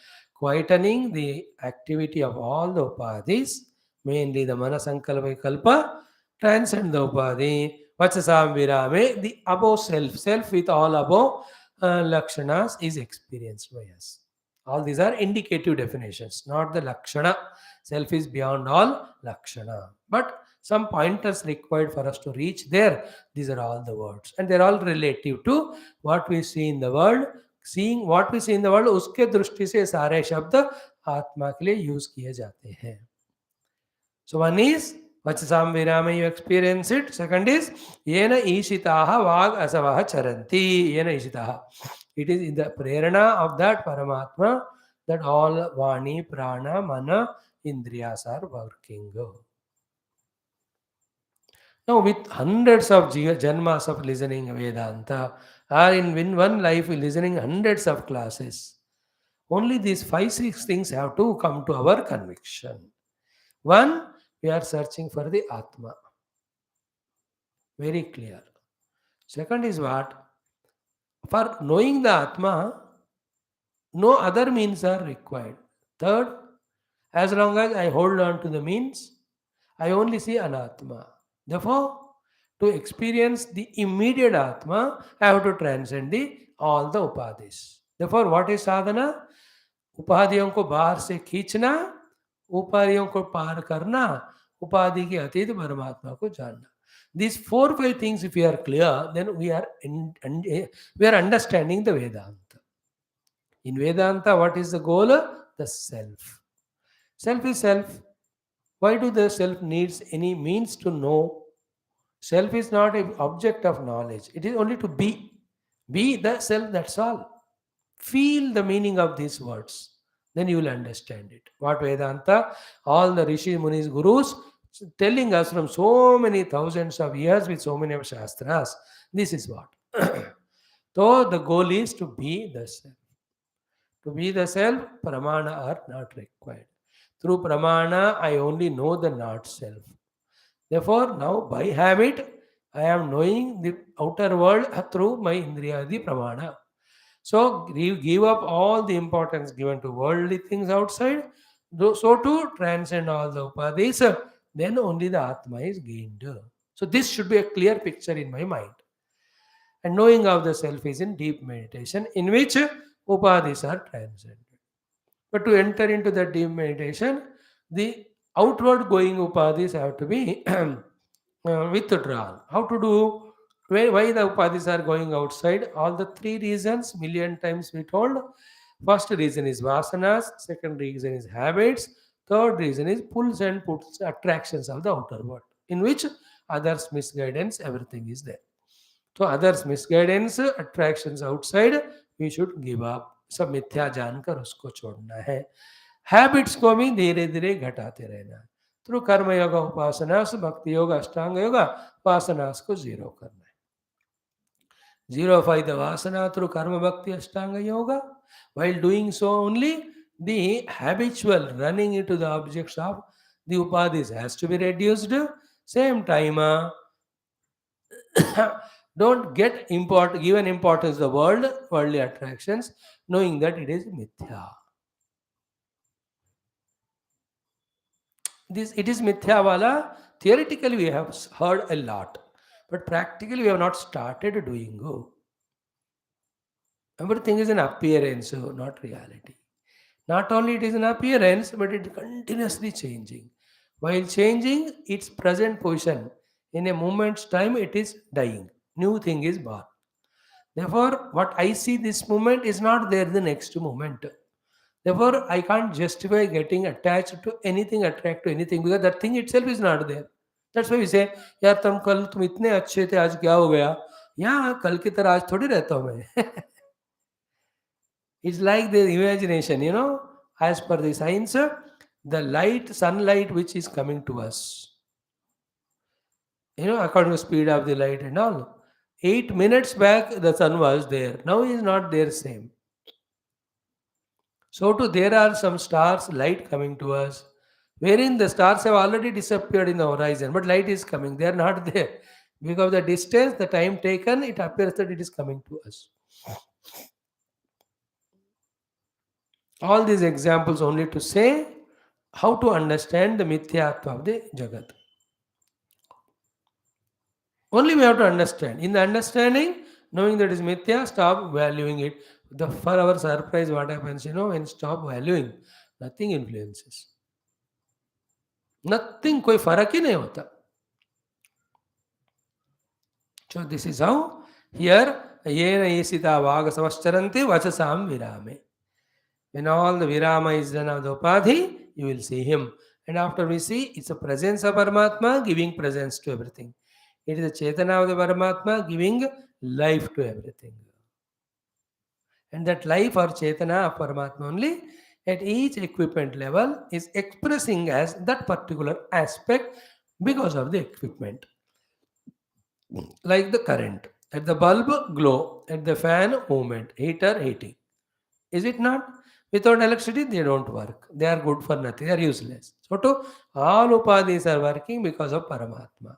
quietening the activity of all the upadhis, mainly the Manasankalpa Kalpa, transcend the upadhi, Vachasam Virame, the above self, self with all above lakshanas is experienced by us. All these are indicative definitions, not the lakshana. Self is beyond all lakshana. But some pointers required for us to reach there. These are all the words. And they're all relative to what we see in the world. Seeing what we see in the world, उसके दृष्टि से सारे शब्द आत्मा के लिए use किए जाते हैं. So one is Vachasam Virama, you experience it. Second is Yena Ishitaha Vag Asavaha Charanti. Yena Ishitaha. It is in the prerana of that Paramatma that all Vani, Prana, Mana, Indriyas are working. Now, with hundreds of janmas of listening Vedanta, or in one life listening hundreds of classes, only these 5-6 things have to come to our conviction. One, we are searching for the Atma. Very clear. Second is what? For knowing the Atma, no other means are required. Third, as long as I hold on to the means, I only see Anatma. Therefore, to experience the immediate Atma, I have to transcend all the upadhis. Therefore, what is sadhana? उपाधियों को बाहर से खींचना, उपाधियों को पार करना, उपाधि के अतीत परमात्मा को जानना. These 4-5 things, if we are clear, then we are understanding the Vedanta. In Vedanta, what is the goal? The self. Self is self. Why do the self needs any means to know? Self is not an object of knowledge. It is only to be. Be the self, that's all. Feel the meaning of these words. Then you will understand it. What Vedanta, all the Rishi, Munis, Gurus telling us from so many thousands of years with so many of Shastras, this is what. So the goal is to be the self. To be the self, Pramana are not required. Through Pramana, I only know the not self. Therefore, now by habit, I am knowing the outer world through my Indriyadi Pramana. So give up all the importance given to worldly things outside, so to transcend all the upadhis, then only the Atma is gained. So this should be a clear picture in my mind. And knowing of the self is in deep meditation in which upadhis are transcended. But to enter into the deep meditation, the outward going upadhis have to be withdrawn. How to do? Why the upadhis are going outside? All the three reasons, million times we told. First reason is vasanas, second reason is habits, third reason is pulls and puts, attractions of the outer world, in which others' misguidance, everything is there. तो others misguidance attractions outside we should give up, सब मिथ्या जानकर उसको छोड़ना है. Habits को भी धीरे धीरे घटाते रहना है. थ्रू कर्म योग उपासनास, भक्ति योग, अष्टांग योग, उपासनास को जीरो करना है. Zero five the vasana through karma bhakti ashtanga yoga. While doing so only, the habitual running into the objects of the upadhis has to be reduced. Same time, don't get given importance to the worldly attractions, knowing that it is mithya. It is mithya wala. Theoretically, we have heard a lot, but practically, we have not started doing go. Everything is an appearance, so not reality. Not only it is an appearance, but it is continuously changing. While changing its present position, in a moment's time, it is dying. New thing is born. Therefore, what I see this moment is not there the next moment. Therefore, I can't justify getting attached to anything, attract to anything, because that thing itself is not there. That's why we say, यार तुम इतने अच्छे थे, आज क्या हो गया? यहाँ कल की तरह आज थोड़ी रहता हूँ मैं. It's like the imagination, as per the science, the sunlight which is coming to us, according to speed of the light and all. 8 minutes back, the sun was there. Now he is not there same. So too, there are some stars, light coming to us, wherein the stars have already disappeared in the horizon, but light is coming. They are not there. Because of the distance, the time taken, it appears that it is coming to us. All these examples only to say how to understand the mithyatva of the Jagat. Only we have to understand. In the understanding, knowing that is mithya, stop valuing it. For our surprise, what happens, when stop valuing, nothing influences. Nothing, कोई फर्क ही नहीं होता. So this is how here, yena isita vaga samashcharanti vachasam virame. When all the virama is done of the upadhi, you will see him. And after we see, it's a presence of Paramatma giving presence to everything. It is the Chetana of the Paramatma giving life to everything. And that life or Chetana of Paramatma only at each equipment level is expressing as that particular aspect because of the equipment. Like the current. At the bulb, glow. At the fan, movement. Heater, heating. Is it not? Without electricity, they don't work. They are good for nothing. They are useless. So, too, all upadhis are working because of Paramatma.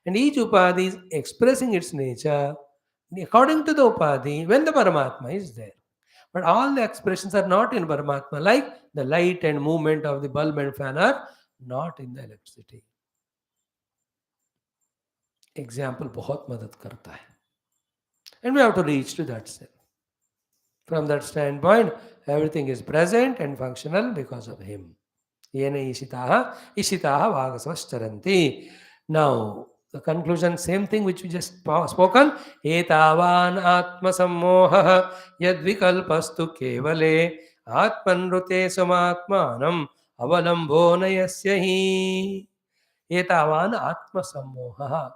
And each upadhi is expressing its nature according to the upadhi when the Paramatma is there. But all the expressions are not in Paramatma, like the light and movement of the bulb and fan are not in the electricity. Example बहुत मदद करता है. And we have to reach to that self. From that standpoint, everything is present and functional because of him. Yena ishitaha vagasvashcharanti. Now, the conclusion, same thing which we just spoken. Etavan atma sammoha yadvikalpastu kevale atmanrute samatmanam avalambo nayasyahi. Etavan atma sammoha.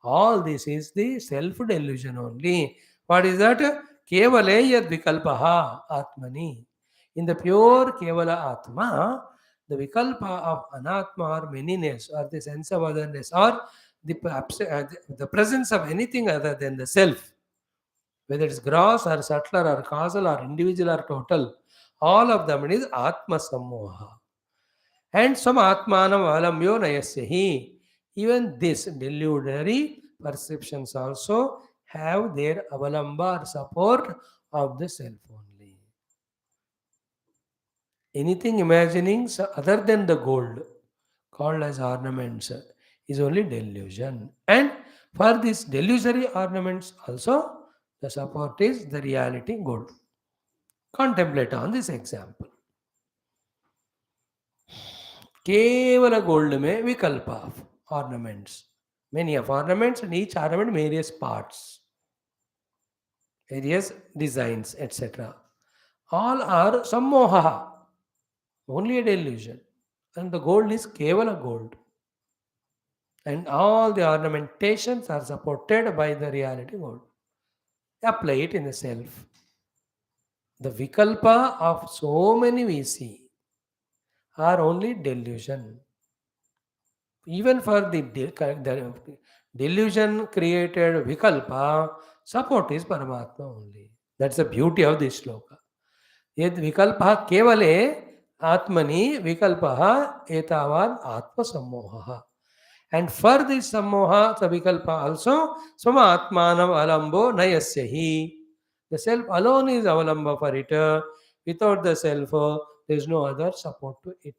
All this is the self-delusion only. What is that? Kevale yad vikalpaha atmani. In the pure Kevala Atma, the vikalpa of anatma or manyness or the sense of otherness or the presence of anything other than the self, whether it's gross or subtler or causal or individual or total, all of them is Atma Sammoha. And some Atmanam Alamyo Nayasyahi. Even this delusionary perceptions also have their avalamba or support of the self only. Anything imagining other than the gold, called as ornaments, is only delusion. And for these delusory ornaments also, the support is the reality gold. Contemplate on this example. केवल gold में विकल्प of ornaments. Many of ornaments and each ornament various parts, various designs, etc. All are sammoha, only a delusion. And the gold is kevala gold. And all the ornamentations are supported by the reality gold. Apply it in the self. The vikalpa of so many we see are only delusion. Even for the delusion created vikalpa, support is Paramatma only. That's the beauty of this sloka. Yad vikalpa kevale atmani vikalpa etavad atma sammoha. And for this sammoha, the vikalpa also, swama atmanam alambo nayasyahi. The self alone is avalamba for it. Without the self, there is no other support to it.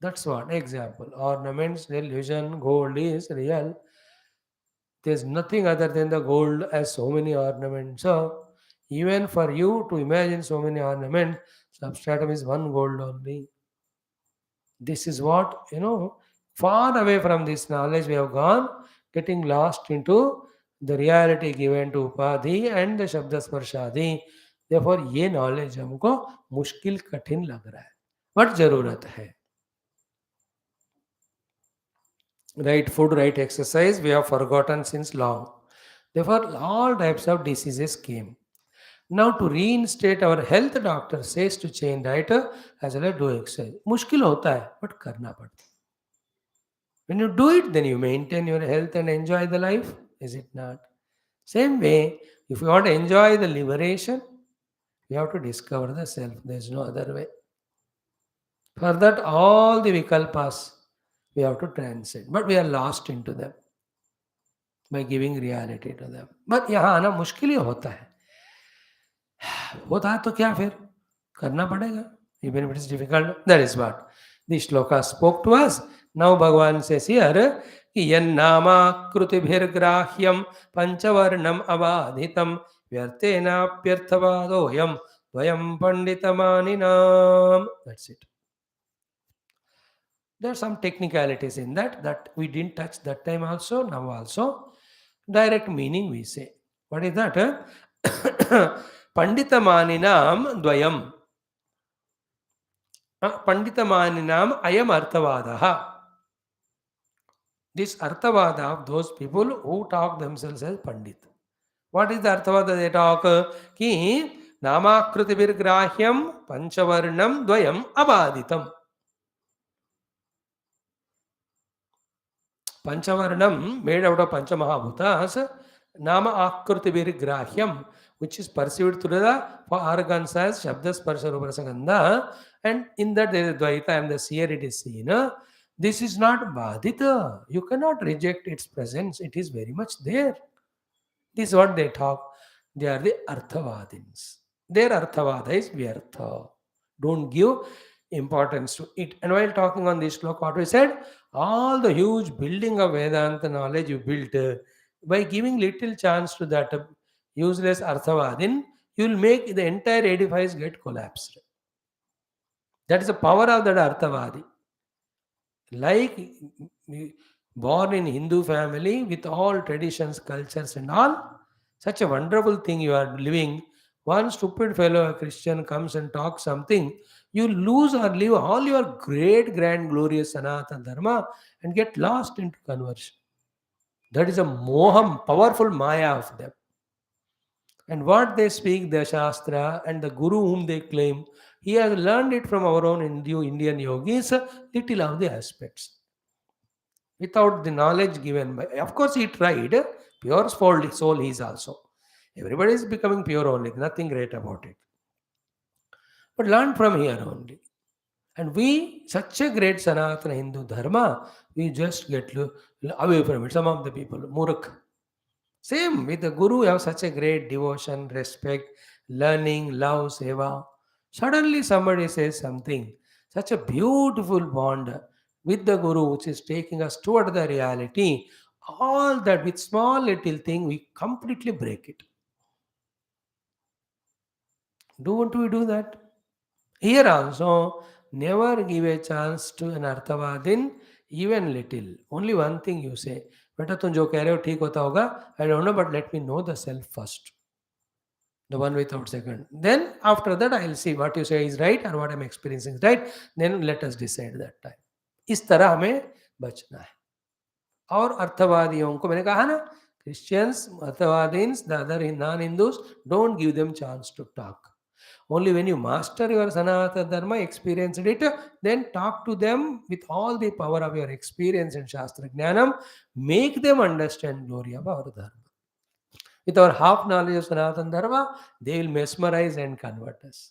That's what example. Ornaments, delusion, gold is real. There's nothing other than the gold as so many ornaments. So even for you to imagine so many ornaments, substratum is one gold only. This is what, far away from this knowledge we have gone, getting lost into the reality given to Upadhi and the Shabda Sparshadi. Therefore, ये knowledge हमको मुश्किल कठिन लग रहा है, but जरूरत है. Right food, right exercise, we have forgotten since long. Therefore, all types of diseases came. Now, to reinstate our health, doctor says to change diet as well as do exercise. मुश्किल होता है, but करना पड़ता है. When you do it, then you maintain your health and enjoy the life. Is it not? Same way, if you want to enjoy the liberation, you have to discover the self. There is no other way. For that, all the vikalpas we have to transcend. But we are lost into them by giving reality to them. But यहाँ आना मुश्किल ही होता है. होता है तो क्या फिर करना पड़ेगा. Even if it is difficult, that is what the shloka spoke to us. Now Bhagavan says here, यन्नामाकृतिभिर्ग्राह्यं पंचवर्णम अबाधितं व्यर्थेनाप्यर्थवादोऽयं द्वयं पंडितमानिनाम. That's it. There are some technicalities in that we didn't touch that time also, now also. Direct meaning we say. What is that? Panditamaninam dvayam. Panditamaninam ayam arthavadaha. This arthavada of those people who talk themselves as Pandit. What is the arthavada they talk? Ki namakrutivirgrahyam panchavarnam dvayam abaditam. Panchavarnam made out of Panchamahabhutas, Nama Akriti Virgrahyam, which is perceived through the organs as Shabda Sparsha Rupa Gandha, and in that there is Dvaita and the seer it is seen. This is not Badita. You cannot reject its presence. It is very much there. This is what they talk. They are the Arthavadins. Their Arthavada is Vyartha. Don't give importance to it. And while talking on this sloka, what we said, all the huge building of Vedanta knowledge you built, by giving little chance to that useless Arthavadin, you will make the entire edifice get collapsed. That is the power of that Arthavadi. Like born in Hindu family with all traditions, cultures and all, such a wonderful thing you are living. One stupid fellow, a Christian, comes and talks something, you lose or leave all your great, grand, glorious Sanatana Dharma and get lost into conversion. That is a moham, powerful maya of them. And what they speak, the Shastra and the Guru whom they claim, he has learned it from our own Indian yogis, little of the aspects. Without the knowledge given by, of course he tried, pure soul he is also. Everybody is becoming pure only, nothing great about it. But learn from here only. And we, such a great Sanatana Hindu Dharma, we just get away from it. Some of the people, Murak, Same with the Guru, you have such a great devotion, respect, learning, love, seva. Suddenly somebody says something, such a beautiful bond with the Guru, which is taking us toward the reality. All that with small little thing, we completely break it. Don't we do that? Here also, never give a chance to an Arthavadin, even little. Only one thing you say. बेटा तुम जो कह रहे हो ठीक होता होगा. I don't know, but let me know the self first. The one without second. Then after that, I'll see what you say is right and what I'm experiencing is right. Then let us decide that time. इस तरह हमें बचना है. और अर्थवादियों को मैंने कहा ना, क्रिश्चियंस, अर्थवादीन्स, the other non Hindus, don't give them chance to talk. Only when you master your Sanatana Dharma, experienced it, then talk to them with all the power of your experience and Shastra Jnanam. Make them understand glory of our Dharma. With our half knowledge of Sanatana Dharma, they will mesmerize and convert us.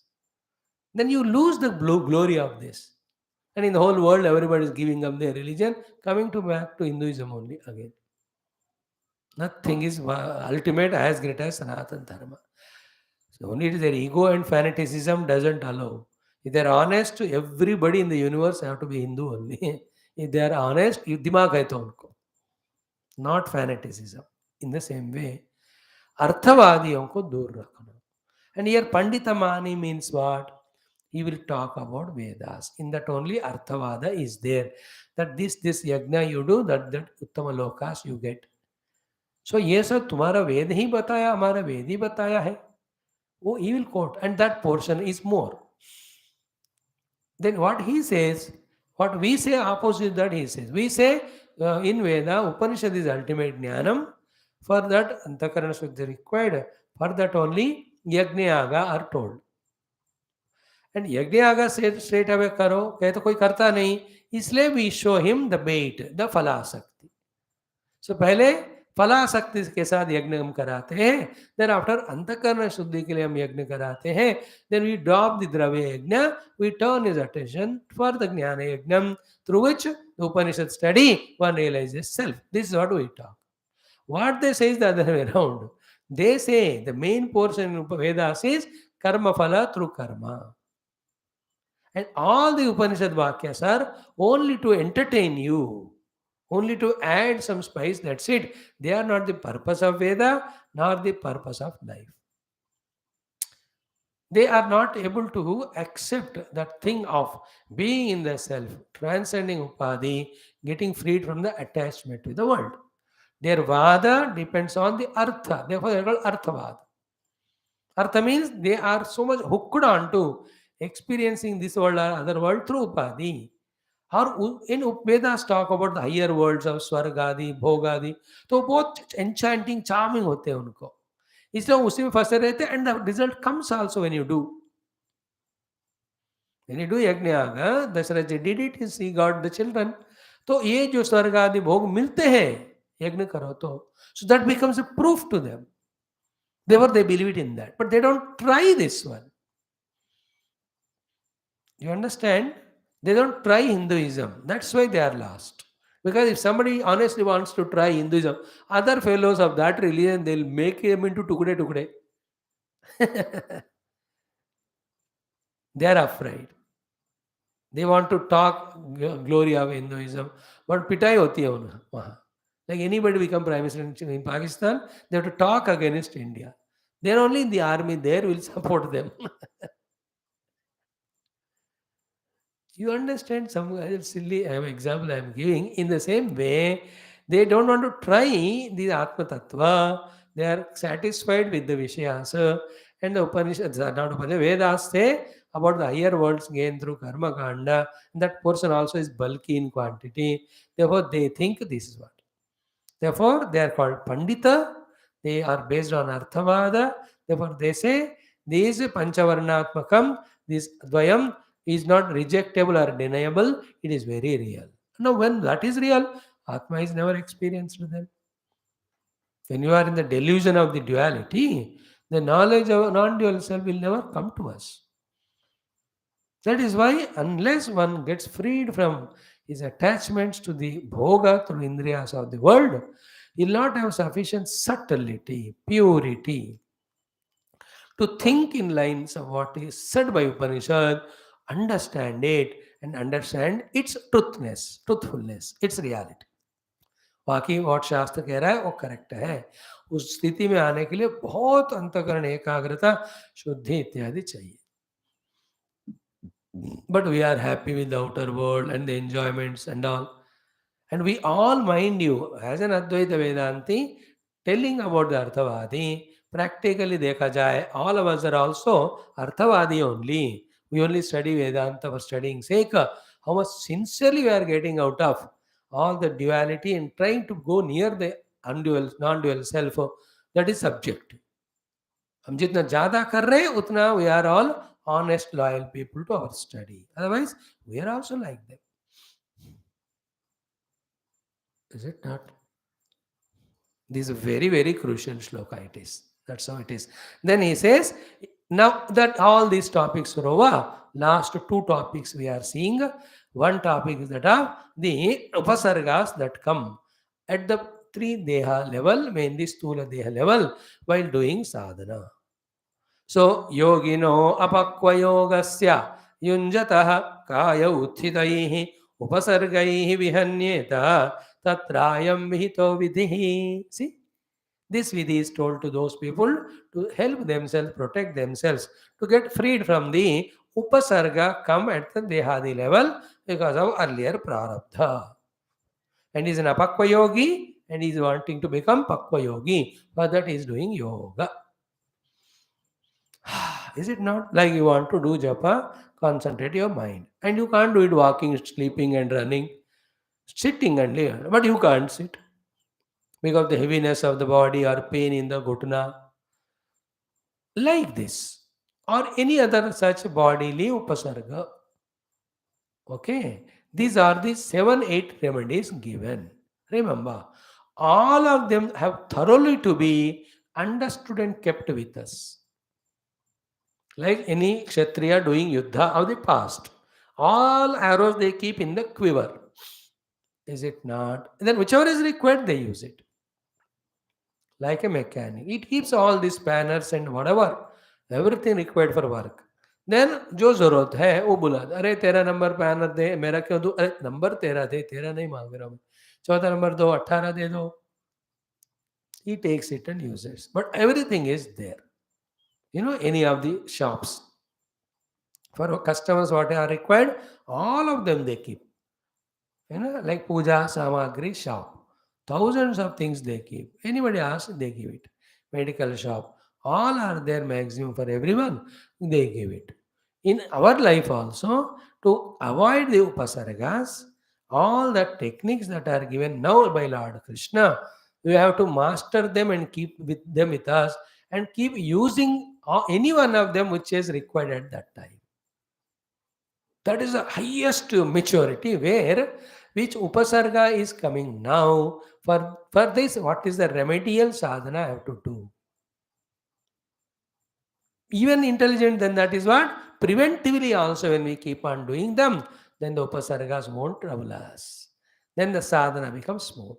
Then you lose the glory of this. And in the whole world, everybody is giving up their religion, coming to back to Hinduism only again. Nothing is ultimate as great as Sanatana Dharma. So only their ego and fanaticism doesn't allow. If they are honest, everybody in the universe have to be Hindu only. If they are honest, दिमाग है तो उनको. Not fanaticism. In the same way, अर्थवादियों को दूर रखना. And here Pandita Mani means what? He will talk about Vedas. In that only Arthavada is there. That this yajna you do, that Uttama Lokas you get. So ये सब तुम्हारा वेद ही बताया, हमारा वेद ही बताया है. Oh, he will quote, and that portion is more. Then what he says, what we say opposite that he says. We say in Veda, Upanishad is ultimate jnanam. For that, Antakarana Shuddhi required. For that only Yajna-yaga are told. And Yajna-yaga said straight away karo, कहे तो कोई करता नहीं, इसलिए we show him the bait, the falasakti. So पहले फलाशक्ति के साथ यज्ञ हम कराते हैं. देन आफ्टर अंतःकरण शुद्धि के लिए हम यज्ञ कराते हैं. Then we drop the dravya yajna, we turn his attention for the jnana yajna through which the Upanishad study one realises self. This is what we talk. What they say is the other way around. They say the main portion in Vedas is karma phala through कर्म. And all the Upanishad Vakyas are only to entertain you, only to add some spice, that's it. They are not the purpose of Veda, nor the purpose of life. They are not able to accept that thing of being in the self, transcending Upadhi, getting freed from the attachment to the world. Their Vada depends on the Artha, therefore they are called Arthavada. Artha means they are so much hooked on to experiencing this world or other world through Upadhi. और इन Vedas talk about the higher worlds of swarga आदि भोग आदि, तो बहुत enchanting charming होते हैं उनको, इसलिए उसी में फंसे रहते हैं. And the result comes also when you do yajna yaga. Dasharatha ji did it, he got the children. तो ये जो स्वर्ग आदि भोग मिलते हैं यज्ञ करो तो, so that becomes a proof to them. देवर they believe it in that, but they don't try this one. You understand? They don't try Hinduism. That's why they are lost. Because if somebody honestly wants to try Hinduism, other fellows of that religion, they'll make him into tukde. They are afraid. They want to talk glory of Hinduism. But pitai hoti hai wahan. Like anybody become prime minister in Pakistan, they have to talk against India. Then only the army there will support them. You understand some silly example I am giving. In the same way, they don't want to try the Atma Tattva. They are satisfied with the Vishayas. And the Upanishads are not Upanishads. Vedas say about the higher worlds gained through Karma Kanda. That portion also is bulky in quantity. Therefore, they think this is what. Therefore, they are called Pandita. They are based on Arthavada. Therefore, they say these Panchavarnatmakam, this Dvayam, is not rejectable or deniable, it is very real. Now, when that is real, Atma is never experienced with them. When you are in the delusion of the duality, the knowledge of non-dual self will never come to us. That is why, unless one gets freed from his attachments to the bhoga through indriyas of the world, He will not have sufficient subtlety, purity to think in lines of what is said by Upanishad, understand it, and understand its truthfulness, its reality. बाकी what शास्त्र कह रहा है वो correct है. उस स्थिति में आने के लिए बहुत अंतःकरण एकाग्रता, शुद्धि इत्यादि चाहिए. But we are happy with the outer world and the enjoyments and all. And we all, mind you, as an Advaita Vedanti, telling about the Arthavadi, practically dekha jaye, all of us are also Arthavadi only. We only study Vedanta for studying sake. How much sincerely we are getting out of all the duality and trying to go near the undual, non-dual self, that is subjective. हम जितना ज़्यादा कर रहे हैं उतना we are all honest, loyal people to our study. Otherwise, we are also like them. Is it not? This is a very, very crucial shloka it is. That's how it is. Then he says, now that all these topics are over, last two topics we are seeing. One topic is that of the upasargas that come at the three deha level, mainly stula deha level, while doing sadhana. So, yogino apakvayogasya yunjatah kaya uthitaihi upasargaihi vihanyeta tatrayam vihito vidhihi. See, this vidhi is told to those people to help themselves, protect themselves, to get freed from the upasarga come at the dehadi level because of earlier prarabdha. And he is an apakva yogi and he is wanting to become pakva yogi. For that he is doing yoga. Is it not? Like you want to do japa, concentrate your mind. And you can't do it walking, sleeping, and running, sitting and living. But you can't sit because of the heaviness of the body or pain in the gutna. Like this, or any other such bodily upasarga. Okay, these are the 7-8 remedies given. Remember, all of them have thoroughly to be understood and kept with us. Like any Kshatriya doing Yuddha of the past. All arrows they keep in the quiver. Is it not? Then whichever is required, they use it. Like a mechanic. It keeps all these spanners and whatever, everything required for work. Then जो जरूरत है वो बुला दे. अरे तेरा number पैनर दे, मेरा क्यों दो? अरे नंबर तेरा दे, तेरा नहीं मांग रहा हूँ. चौथा नंबर दो, 18 दे दो. He takes it and uses. But everything is there. You know, any of the shops. For customers, what are required, all of them they keep. You know, like puja samagri shop. Thousands of things they keep. Anybody asks, they give it. Medical shop. All are there maximum for everyone. They give it. In our life also, to avoid the upasargas, all the techniques that are given now by Lord Krishna, we have to master them and keep with them with us and keep using any one of them which is required at that time. That is the highest maturity where which upasarga is coming now. For this, what is the remedial sadhana I have to do? Even intelligent, then that is what? Preventively also when we keep on doing them, then the upasargas won't trouble us. Then the sadhana becomes smooth.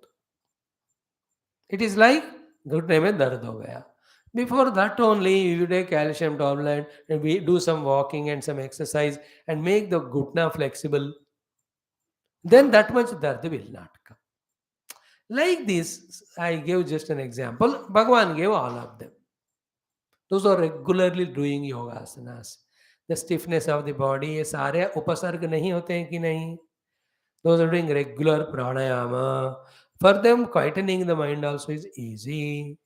It is like घुटने में दर्द हो गया. Before that only, you take calcium tablet and we do some walking and some exercise and make the ghutna flexible. Then that much dard will not come. Like this, I gave just an example. Bhagavan gave all of them. Those are regularly doing yoga asanas. The stiffness of the body, ये सारे उपसर्ग नहीं होते हैं कि नहीं? Those are doing regular pranayama. For them, quietening the mind also is easy.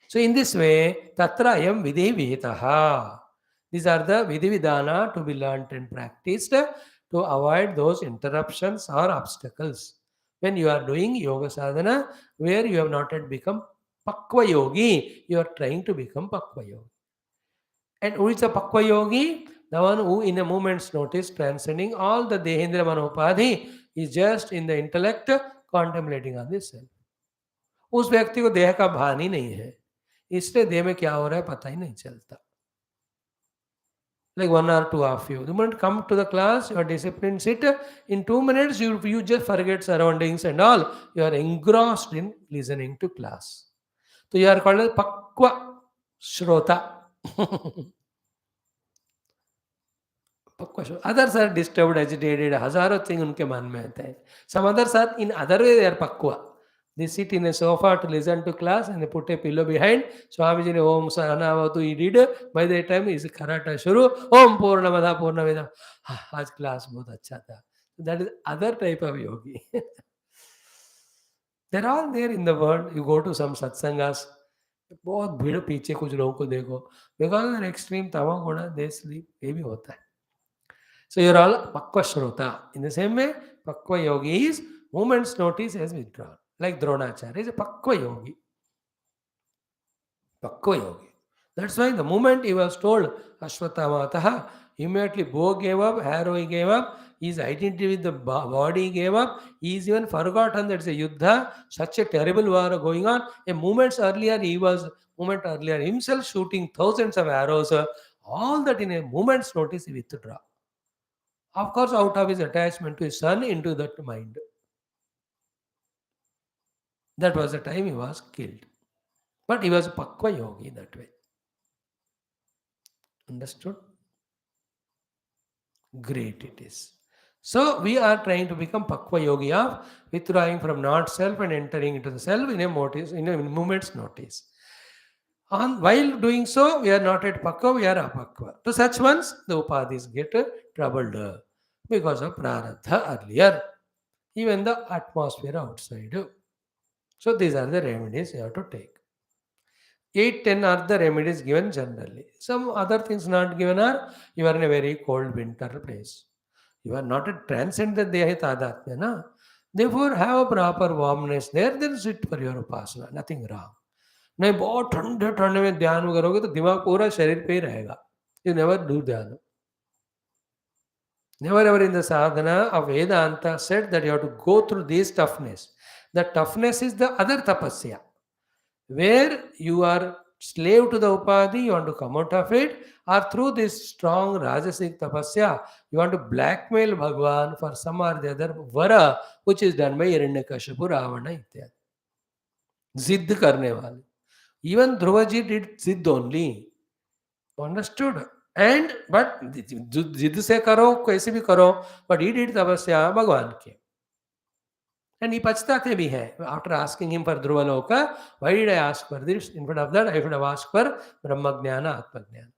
So in this way, tatra ayam vidhi vihitaha. These are the vidhi vidhana to be learnt and practiced to avoid those interruptions or obstacles. When you are doing yoga sadhana, where you have not yet become pakva yogi, you are trying to become pakva yogi. And who is a pakva yogi? The one who in a moment's notice transcending all the dehendra manopadhi is just in the intellect contemplating on the self. उस व्यक्ति को देह का भान ही नहीं है, इसलिए देह में क्या हो रहा है पता ही नहीं चलता. like one or two of you. The moment come to the class, you are disciplined, sit. In 2 minutes, you just forget surroundings and all. You are engrossed in listening to class. So you are called as Pakwa Shrota. Others are disturbed, agitated, हजारों thing उनके मन में आते हैं. Some others are in other way they are pakwa. They sit in a sofa to listen to class and they put a pillow behind. Swamiji ne Om Sahanavatu he did. By the time is karata shuru. Om Purnamada Purnamida. आज class बहुत अच्छा था. That is other type of yogi. They're all there in the world. You go to some satsangas. बहुत भीड़ पीछे कुछ लोगों को देखो. Because of extreme tama guna, they sleep. ये भी होता है. So you're all Pakwa Shrota. In the same way, Pakwa Yogi is moment's notice has withdrawn. Like Dronacharya is a Pakwa Yogi. Pakwa Yogi. That's why the moment he was told Ashwatthama, immediately bow gave up, arrow he gave up, his identity with the body gave up, he is even forgotten that it's a Yuddha, such a terrible war going on. Moment earlier himself shooting thousands of arrows, all that in a moment's notice he withdraw. Of course, out of his attachment to his son into that mind. That was the time he was killed. But he was Pakwa Yogi that way. Understood? Great it is. So we are trying to become Pakwa Yogi of withdrawing from not self and entering into the self in a moment's notice. While doing so, we are not at Pakwa, we are Apakwa. To such ones, the Upadhis get troubled because of Prarabdha earlier. Even the atmosphere outside. So these are the remedies you have to take. 8, 10 are the remedies given generally. Some other things not given are you are in a very cold winter place. You are not a transcend the Deha Tadatmya. Na? Therefore, have a proper warmness there, then sit for your upasana. Nothing wrong. नहीं बहुत ठंडे ठंडे में ध्यान करोगे तो दिमाग पूरा शरीर पे ही रहेगा. You never do ध्यान. Never ever in the sadhana of Vedanta said that you have to go through this toughness. The toughness is the other tapasya. Where you are slave to the upadhi, you want to come out of it, or through this strong rajasic tapasya, you want to blackmail Bhagwan for some or the other vara, which is done by Hiranyakashipu, Ravana, ityadi. Zidd karne wale. Even Dhruvaji did zidd only. Understood? And but जिद से करो कैसे भी करो, but he did तपस्या भगवान के. And he पछताते भी हैं. After asking him for Dhruvaloka, why did I ask for this? Instead of that, I should have asked for Brahmajnana, Atmajnana.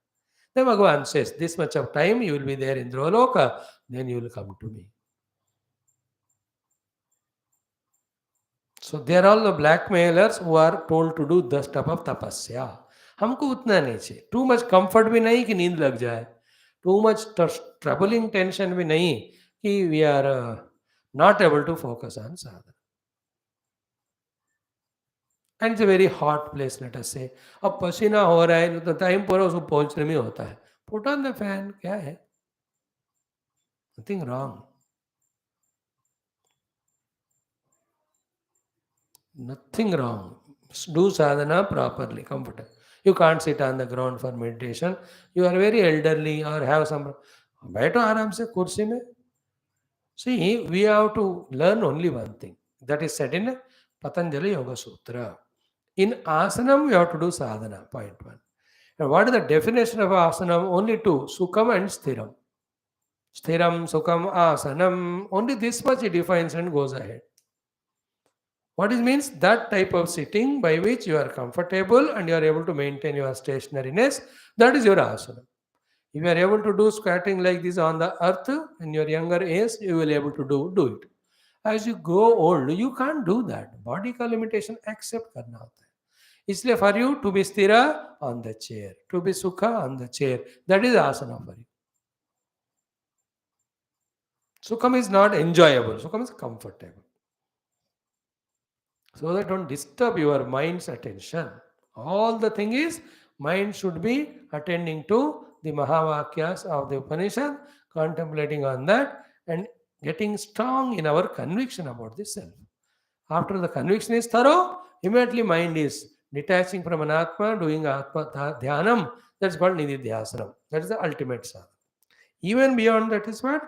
Then Bhagavan says, this much of time you will be there in Dhruvaloka, then you will come to me. So they are all the blackmailers who are told to do the stuff of tapasya. हमको उतना नहीं चाहिए. Too much comfort भी नहीं कि नींद लग जाए. Too much troubling tension भी नहीं कि we are not able to focus on sadhana. And it's a very hot place, let us say. अब पसीना हो रहा है तो टाइम पूरा उसको पहुंचने में होता है. Put on the fan. क्या है? Nothing wrong. Nothing wrong. Do sadhana properly, comfortable. You can't sit on the ground for meditation. You are very elderly or have some. बैठो आराम से कुर्सी में. See, we have to learn only one thing. That is said in Patanjali Yoga Sutra. In asanam, we have to do sadhana, point 1. And what is the definition of asanam? Only two, sukham and sthiram. Sthiram, sukham, asanam. Only this much he defines and goes ahead. What it means? That type of sitting by which you are comfortable and you are able to maintain your stationariness, that is your asana. If you are able to do squatting like this on the earth in your younger age, you will be able to do it. As you grow old, you can't do that. Body का limitation accept करना होता है. इसलिए for you to be sthira on the chair, to be sukha on the chair, that is asana for you. Sukham is not enjoyable. Sukham is comfortable. So that don't disturb your mind's attention. All the thing is, mind should be attending to the Mahavakyas of the Upanishad, contemplating on that and getting strong in our conviction about the self. After the conviction is thorough, immediately mind is Detaching from an Atma, doing Atma Dhyanam, that's called Nididhyasanam. That is the ultimate sadhana. Even beyond that is what?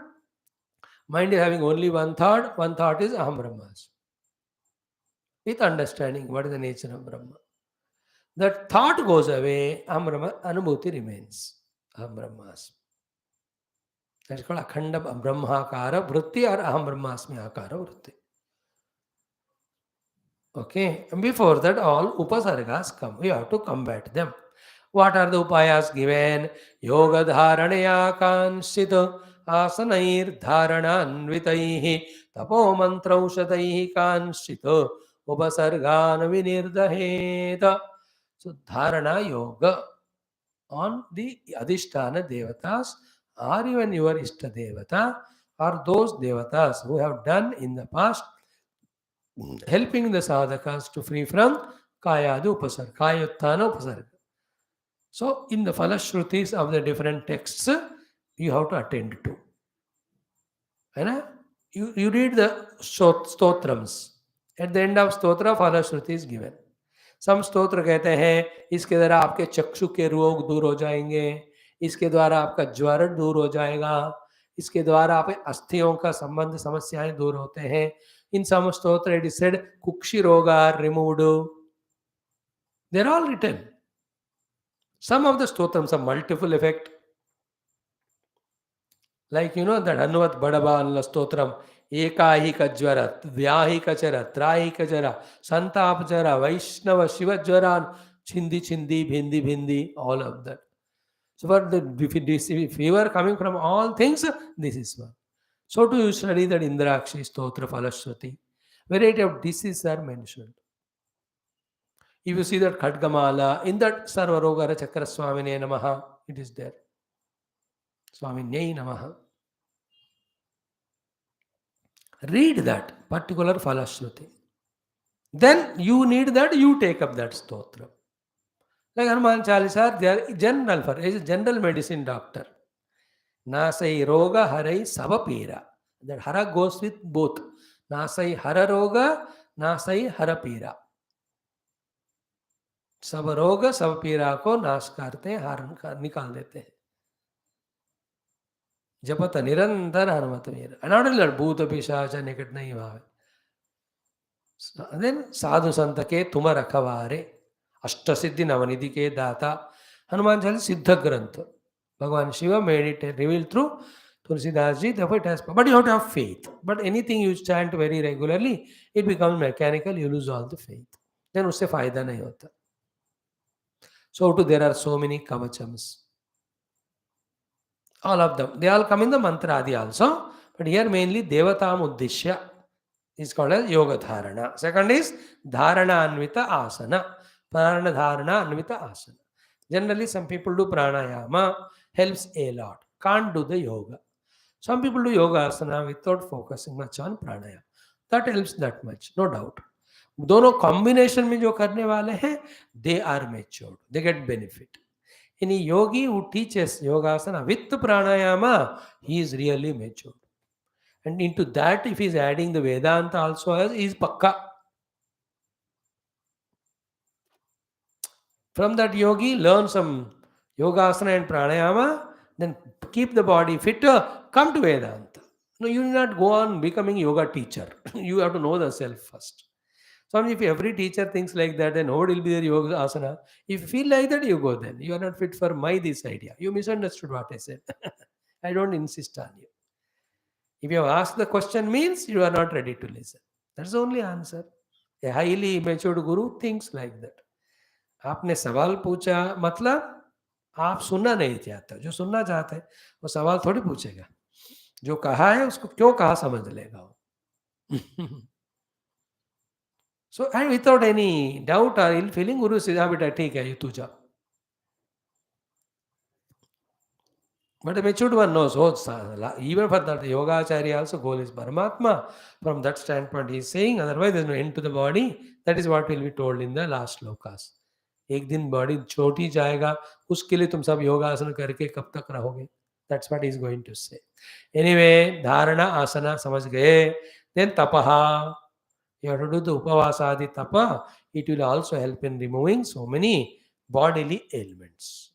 Mind is having only one thought is Aham Brahmasmi. With understanding what is the nature of Brahma. That thought goes away, Aham Brahma, Anubhuti remains. Aham Brahmasmi. That's called Akhanda Brahmakara Vritti or Aham Brahmasmi Akara Vritti. Okay, and before that, all upasargas come. We have to combat them. What are the upayas given? Yoga dharanaya kanshita asanair dharananvitaihi tapo mantraushadaihi kanshita upasargan vinirdaheta. So, dharana yoga on the adhisthana devatas or even your ishta devata or those devatas who have done in the past, helping the sadhakas to free from kayadu upasarga, kayuttana upasarga. So, in the falashrutis of the different texts, you have to attend to. Right? You read the stotrams. At the end of stotra, falashruti is given. Some stotra कहते हैं इसके द्वारा आपके चक्षु के रोग दूर हो जाएंगे, इसके द्वारा आपका ज्वर दूर हो जाएगा, इसके द्वारा आपके अस्थियों का संबंध समस्याएं दूर होते हैं. In some stotra it is said kukshi roga are removed. They are all written. Some of the stotrams have multiple effect. Like that Hanumat Badaban Stotram, Ekahika Jwara, Vyahika Chara, Traika Jara, Santap Jara, Vaishnava Shiva Jwaran, Chindi Chindi, Bhindi Bhindi, all of that. So for the fever coming from all things, this is one. So to you study that Indrakshi Stotra Falashruti, variety of diseases are mentioned. If you see that Khadgamala, in that Sarvarogara Chakra Swamine Namaha, it is there. Swamine Namaha. Read that particular Falashruti. Then you need that, you take up that stotra. Like Hanuman Chalisa, they are general for, is a general medicine doctor. Nasai roga harai sabapira. That hara goes with both. Nasai hara roga, nasai hara pira. सब रोग सब पीड़ा को नाश करते हैं, हार निकाल देते हैं. जपत निरंतर हनुमत वीर. Not only that, भूत पिशाच निकट नहीं भावे. Then साधु संत के तुम रखवारे, अष्ट सिद्धि नवनिधि के दाता. हनुमान चालीसा सिद्ध ग्रंथ. Bhagavan Shiva made it revealed through Tulsidas ji. Therefore it has, but you have to have faith. But anything you chant very regularly, it becomes mechanical. You lose all the faith. Then उससे फायदा नहीं होता. So too there are so many kavachams. All of them. They all come in the mantra adi also. But here mainly devatam uddishya is called as yoga dharana. Second is dharana anvita asana. Prana dharana anvita asana. Generally some people do pranayama, helps a lot. Can't do the yoga. Some people do yoga asana without focusing much on pranayama. That helps that much, no doubt. दोनों combination में जो करने वाले हैं, they are matured, they get benefit. Any yogi who teaches yogasana with pranayama, he is really matured. And into that, if he is adding the Vedanta also as, he is pakka. From that yogi, learn some yogasana and pranayama, then keep the body fit, come to Vedanta. No, you will not go on becoming yoga teacher. You have to know the self first. So if every teacher thinks like that, then nobody will be there yoga asana. If you feel like that, you go then. You are not fit for this idea. You misunderstood what I said. I don't insist on you. If you have asked the question, means you are not ready to listen. That's the only answer. A highly matured guru thinks like that. आपने सवाल पूछा मतलब आप सुनना नहीं चाहते. जो सुनना चाहते हैं वो सवाल थोड़ी पूछेगा. जो कहा है उसको क्यों कहा समझ लेगा वो. So, and without any doubt or ill feeling, Guru says, "Beta, ठीक है, तू जा." But a matured one knows, even for that, Yoga Acharya also goal is Paramatma. From that standpoint, he is saying, otherwise there is no end to the body. That is what will be told in the last slokas. एक दिन body छोटी जाएगा, उसके लिए तुम सब योगा आसन करके कब तक रहोगे? That's what he is going to say. Anyway, dharana asana समझ गए. Then tapaha. You have to do the upavasadi tapa. it will also help in removing so many bodily ailments.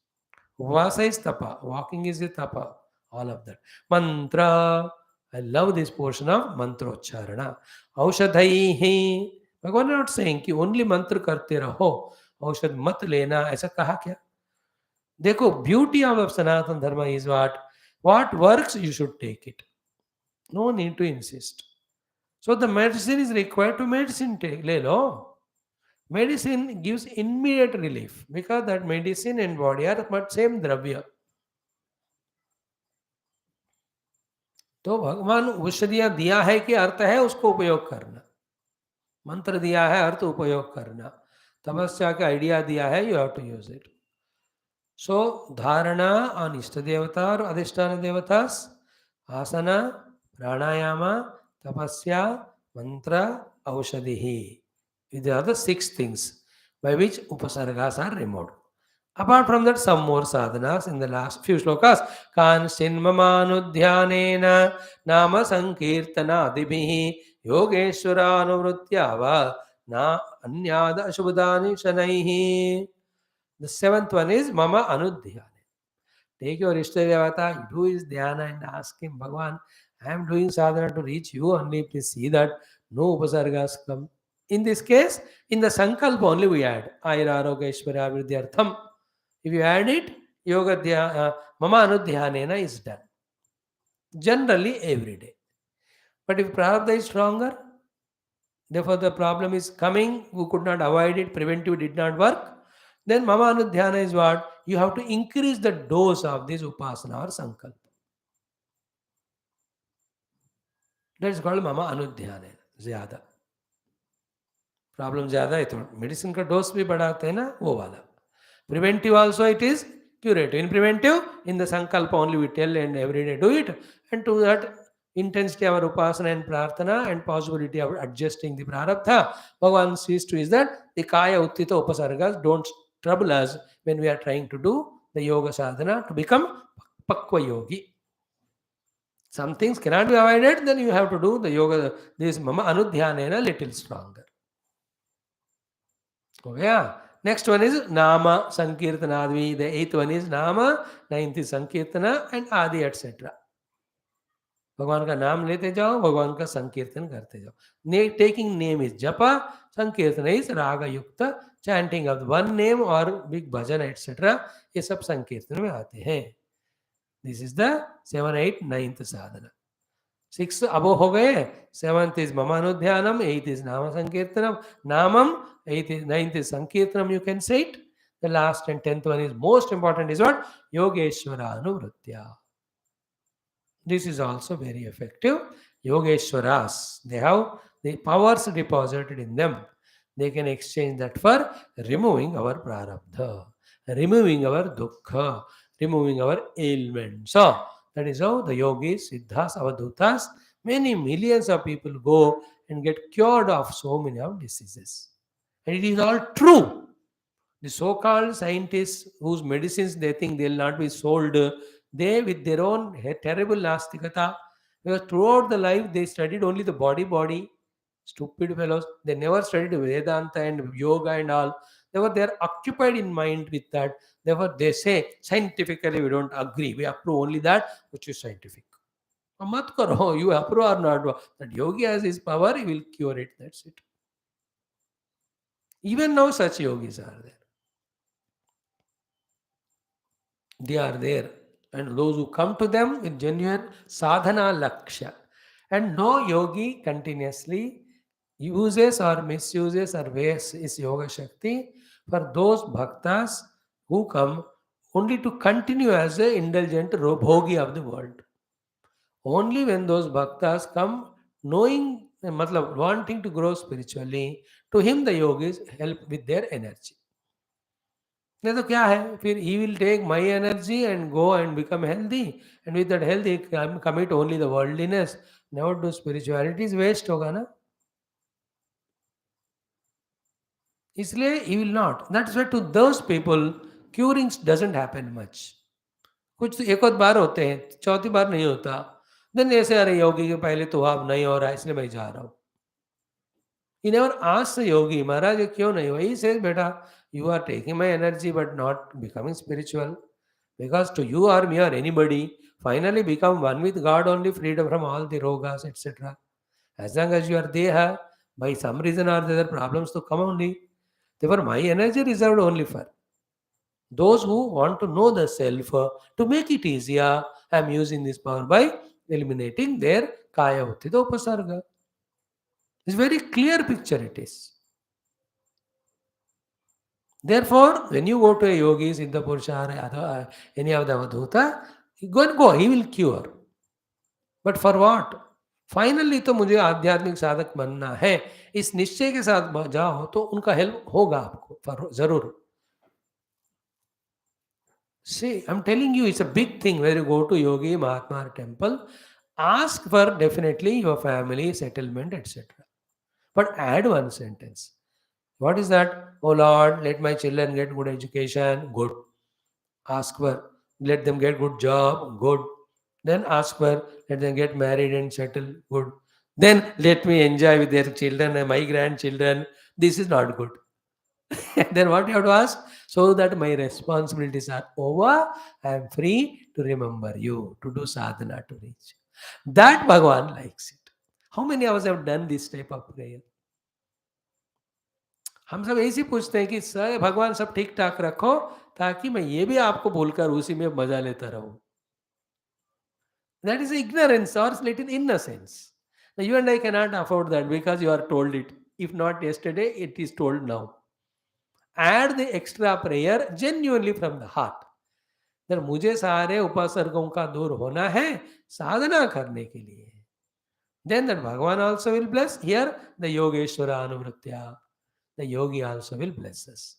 Vasa is tapa, walking is a tapa, all of that. Mantra, I love this portion of mantrocharana. Aushadhaihi, Bhagavan is not saying कि only मंत्र करते रहो, औषध मत लेना, ऐसा कहा क्या? देखो, beauty of Sanatana Dharma is what works you should take it. No need to insist. So the medicine is required to medicine take, ले लो. Medicine gives immediate relief because that medicine and body are but same dravya. तो भगवान औषधियां दिया है कि अर्थ है उसको उपयोग करना, मंत्र दिया है अर्थ उपयोग करना, तपस्या का आइडिया दिया है, you have to use it. So dharana on इष्ट देवता और अधिष्ठान देवतास, आसना, प्राणायाम, तपस्या, मंत्र, औषधि. These are the 6 things by which upasargas are removed. Apart from that, some more sadhanas in the last few shlokas. Kanshin mamanudhyanena nama sankirtana adibhihi yogeshwara anuvrutyava na anyada ashubhadani shanaihi. The 7th one is mama anudhyane. Take your Ishtadevata, do his dhyana and ask him, Bhagavan, I am doing sadhana to reach you only. Please see that no upasargas come. In this case, in the sankalpa only we add Ayra Aroga Ishvara Vidyartham. If you add it, yoga mama anudhyanena is done. Generally every day. But if prarabdha is stronger, therefore the problem is coming, who could not avoid it, preventive did not work, then mama anudhyana is what? You have to increase the dose of this upasana or sankalpa. That is called mama anudhyana. ज़्यादा problem ज़्यादा है तो medicine का dose भी बढ़ाते हैं ना, वो वाला. Preventive also it is curative. In preventive, in the sankalpa only we tell and every day do it, and to that intensity of our upasana and prarthana and possibility of adjusting the prarabdha, Bhagavan sees to is that the kaya uttita upasargas don't trouble us when we are trying to do the yoga sadhana to become pakva yogi. Some things cannot be avoided, then you have to do the yoga, this mama anudhyanena little stronger. Oh yeah. Next one is Nama Sankirtana Advi. The 8th one is Nama, 9th is Sankirtana and Adi, etc. भगवान का नाम लेते जाओ, भगवान का संकीर्तन करते जाओ. Taking name is Japa, Sankirtana is Raga Yukta, chanting of one name or big bhajan, etc. ये सब संकीर्तन में आते हैं. This is the 7, 8, 9th sadhana. 6 above हो गए. 7th is Mamanudhyanam, 8th is Nama Sankirtanam, Namam, 8th is 9th is Sankirtanam, you can say it. The last and 10th one is most important is what? Yogeshwara Anuvritya. This is also very effective. Yogeshwaras, they have the powers deposited in them. They can exchange that for removing our prarabdha, removing our dukkha, removing our ailments. So, that is how the yogis, siddhas, avadutas, many millions of people go and get cured of so many of diseases. And it is all true. The so-called scientists whose medicines they think they will not be sold, they with their own terrible nastikata, because throughout the life they studied only the body, stupid fellows. They never studied Vedanta and yoga and all. Therefore, they are occupied in mind with that. Therefore, they say, scientifically we don't agree. We approve only that which is scientific. Mat karo, you approve or not. That yogi has his power, he will cure it. That's it. Even now such yogis are there. They are there. And those who come to them with genuine sadhana laksha. And no yogi continuously uses or misuses or wastes his yoga shakti for those bhaktas who come only to continue as an indulgent bhogi of the world. Only when those bhaktas come knowing, wanting to grow spiritually, to him the yogis help with their energy. नहीं तो क्या है फिर he will take my energy and go and become healthy, and with that health he commit only the worldliness, never do spirituality, is waste होगा ना. इसलिए he will not. That's why to those people curing doesn't happen much. कुछ एक और बार होते हैं, चौथी बार नहीं होता. देन ऐसे अरे योगी के पहले तो अब नहीं हो रहा इसलिए मैं जा रहा हूँ. He never asks the yogi, Maharaj, ye kyun nahi hua? He says, Beta, you are taking my energy but not becoming spiritual. Because to you or me or anybody, finally become one with God only, freedom from all the rogas, etc. As long as you are there, by some reason or the other, problems to come only. Therefore, my energy reserved only for those who want to know the self. To make it easier, I am using this power by eliminating their kaya uttita upasarga. It's very clear picture it is. Therefore, when you go to a yogi, Siddha Purusha, or any of the Avadhuta, go and go, he will cure. But for what? Finally तो मुझे आध्यात्मिक साधक बनना है, इस निश्चय के साथ जाओ तो उनका हेल्प होगा आपको जरूर. See, I'm telling you, it's a big thing where you go to yogi, mahatma or temple, ask for definitely your family settlement, etc. But add one sentence. What is that? Oh Lord, let my children get good education. Good. Ask for let them get good job. Good. Then ask for let them get married and settle. Good. Then let me enjoy with their children and my grandchildren. This is not good. Then what you have to ask? So that my responsibilities are over, I am free to remember you, to do sadhana to reach. That Bhagavan likes it. How many of us have done this type of prayer? हम सब ऐसे पूछते हैं कि sir भगवान सब ठीक ठाक रखो ताकि मैं ये भी आपको भूलकर उसी में मजा लेता रहूं. That is ignorance or little innocence. Now you and I cannot afford that because you are told it. If not yesterday, it is told now. Add the extra prayer genuinely from the heart. Then मुझे सारे उपसर्गों का दूर होना है साधना करने के लिए. Then that Bhagavan also will bless. Here the Yogeshwara Anuvritya. The yogi also will bless us.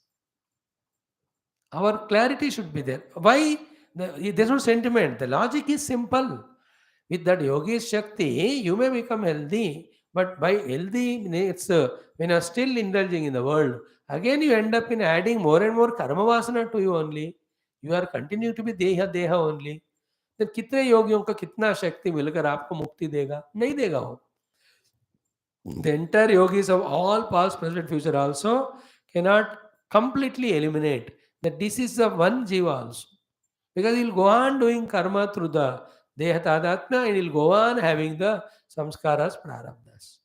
Our clarity should be there. Why? There's no sentiment. The logic is simple. With that yogi Shakti, you may become healthy. But by healthy, it's when you're still indulging in the world, again you end up in adding more and more karma vasana to you only. You are continue to be deha only. Then कितने योगियों का कितना शक्ति मिलकर आपको मुक्ति देगा? नहीं देगा वो. The entire yogis of all past, present, future also cannot completely eliminate that this is the one jiva also. Because he'll go on doing karma through the deha tadatma and he'll go on having the samskaras prarabdhas.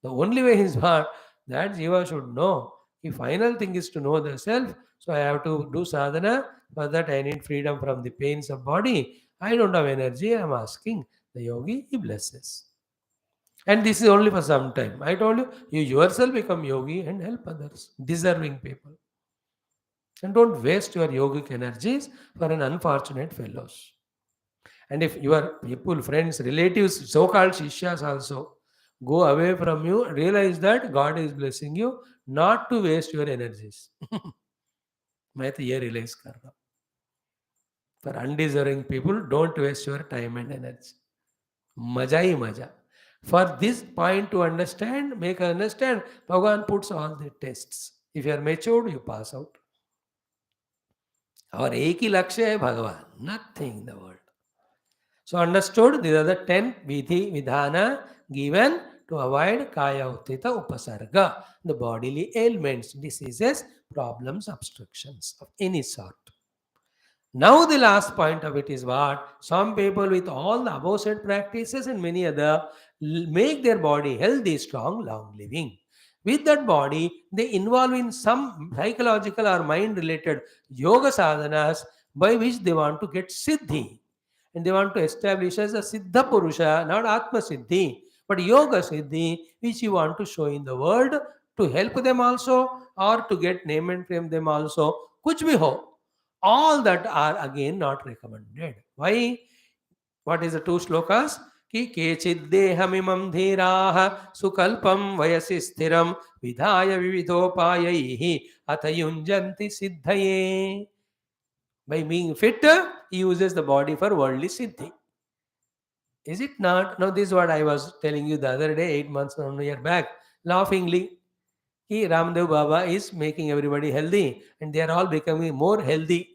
The only way is what that jiva should know. The final thing is to know the self. So I have to do sadhana. For that I need freedom from the pains of body. I don't have energy. I am asking the yogi, he blesses. And this is only for some time. I told you, you yourself become yogi and help others, deserving people. And don't waste your yogic energies for an unfortunate fellows. And if your people, friends, relatives, so-called shishyas also go away from you, realize that God is blessing you not to waste your energies. मैं तो ये realize कर रहा हूँ. For undeserving people, don't waste your time and energy. मजा ही मजा. For this point to understand, make understand, Bhagavan puts all the tests. If you are matured, you pass out. और एक ही लक्ष्य है भगवान, nothing in the world. So understood, these are the 10 vidhi vidhana given to avoid kaya uttita upasarga, the bodily ailments, diseases, problems, obstructions of any sort. Now the last point of it is what? Some people with all the above said practices and many other make their body healthy, strong, long living. With that body, they involve in some psychological or mind-related yoga sadhanas by which they want to get siddhi. And they want to establish as a siddha purusha, not atma siddhi, but yoga siddhi, which you want to show in the world to help them also or to get name and fame them also. Kuch bhi ho. All that are again not recommended. Why? What is the two slokas? कि केचिद्देहमिमं धीराः सुकल्पं वयसि स्थिरं विधाय विविधोपायैः अथ युञ्जन्ति सिद्धये. By being fit, he uses the body for worldly siddhi. Is it not? Now this is what I was telling you the other day, 8 months, 1 year back, laughingly. Ramdev Baba is making everybody healthy and they are all becoming more healthy.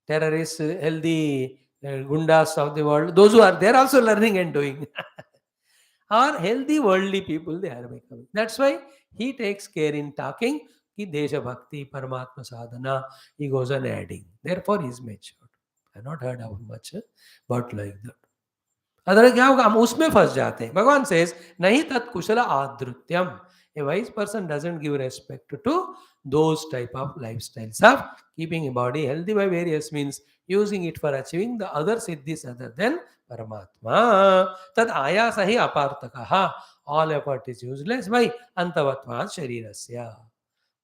Terrorists, healthy gundas of the world, those who are there also learning and doing. Are healthy worldly people they are becoming. That's why He takes care in talking ki Desha Bhakti, Paramatma Sadhana, he goes on adding. Therefore, he is matured. I have not heard how much, but like that. Other क्या होगा, हम उसमें फंस जाते हैं. भगवान says नहीं तत्कुशल आदृत्यम. A wise person doesn't give respect to those type of lifestyles of keeping a body healthy by various means, using it for achieving the other siddhis other than Paramatma. Tad ayasa hi apartakaha. All effort is useless by antavatvat sharirasya.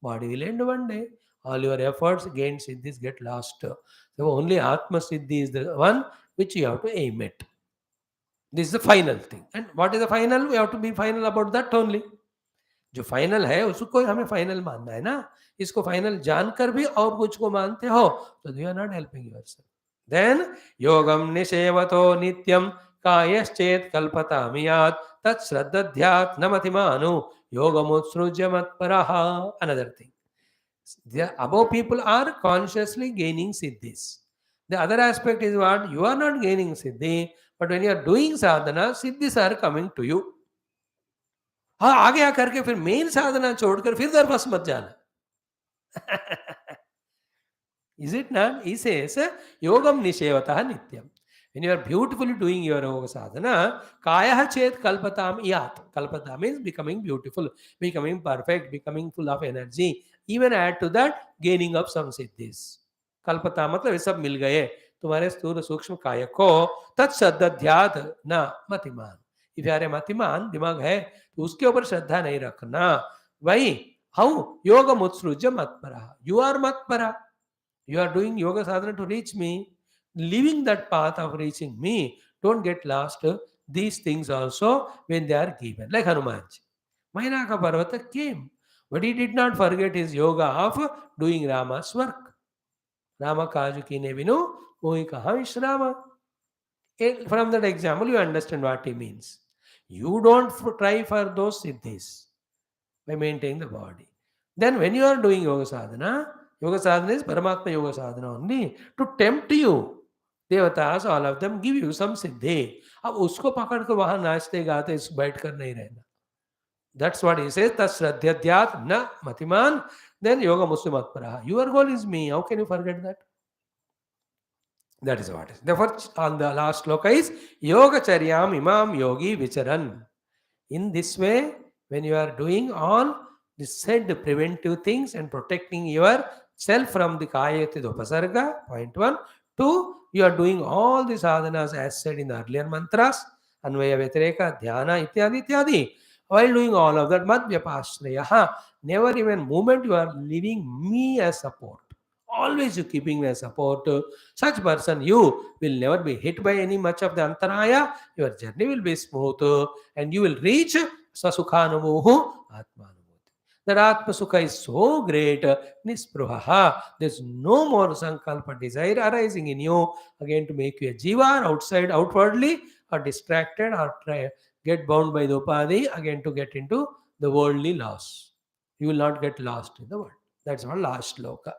Body will end one day. All your efforts gain siddhis get lost. So only Atma Siddhi is the one which you have to aim at. This is the final thing. And what is the final? We have to be final about that only. जो final है उसको हमें final मानना है ना. इसको final जानकर भी और कुछ को मानते हो तो you are not helping yourself. Then योगम निषेवतो नित्यम कायश्चेत कल्पतामियात् तत्श्रद्धध्यात् नमतिमानु योगमुत्सृज्य मत्परः. Another thing. The above people are consciously gaining siddhis. The other aspect is what? You are not gaining siddhi, but when you are doing sadhana, siddhis are coming to you. हाँ, आगे आकर के फिर main साधना छोड़कर फिर दरबस मत जाना. Is it not? He says, yogam nishevataha nityam. When you are beautifully doing your yoga sadhana, kaya chet kalpatam yat. Kalpata means becoming beautiful, becoming perfect, becoming full of energy. Even add to that, gaining up some siddhis. कल्पता मतलब ये सब मिल गए तुम्हारे स्थूल सूक्ष्म काय को. तत्सद्ध्यात न मतिमान. इफ यार मतिमान दिमाग है तो उसके ऊपर श्रद्धा नहीं रखना. वही हाउ योग मुत्सृज्य मत्परा. यू आर मत्परा. You are doing yoga sadhana to reach me, leaving that path of reaching me. Don't get lost. These things also when they are given. Like Hanumanji. Mainaka Parvata came, but he did not forget his yoga of doing Rama's work. Rama Kaju Kine Vinu, Mohi Kaha Vishrama. From that example, you understand what he means. You don't try for those siddhis by maintaining the body. Then when you are doing yoga sadhana is Paramatma yoga sadhana only to tempt you. Devatas, all of them give you some siddhi. अब उसको पकड़ कर वहां नाचते गाते बैठ कर नहीं रहना. That's what he says. Tasraddhyadhyat na matiman. Then yoga muslimat paraha. Your goal is me. How can you forget that? That is what it is. Therefore, on the last sloka is yoga charyam imam yogi vicharan. In this way, when you are doing all the said preventive things and protecting yourself from the kayati upasarga, point 1. 2, you are doing all the sadhanas as said in the earlier mantras, anvaya vyatireka, dhyana, ityadi, ityadi. While doing all of that, madhyapashrayaha, never even moment you are leaving me as support. Always you keeping me as support. Such person, you will never be hit by any much of the antaraya. Your journey will be smooth and you will reach Sasukhanumoho Atmanumoti. That Atma Sukha is so great, Nispruhaha. There's no more sankalpa desire arising in you again to make you a jiva outside, outwardly, or distracted or get bound by the upadhi again to get into the worldly loss. You will not get lost in the world. That's our last sloka.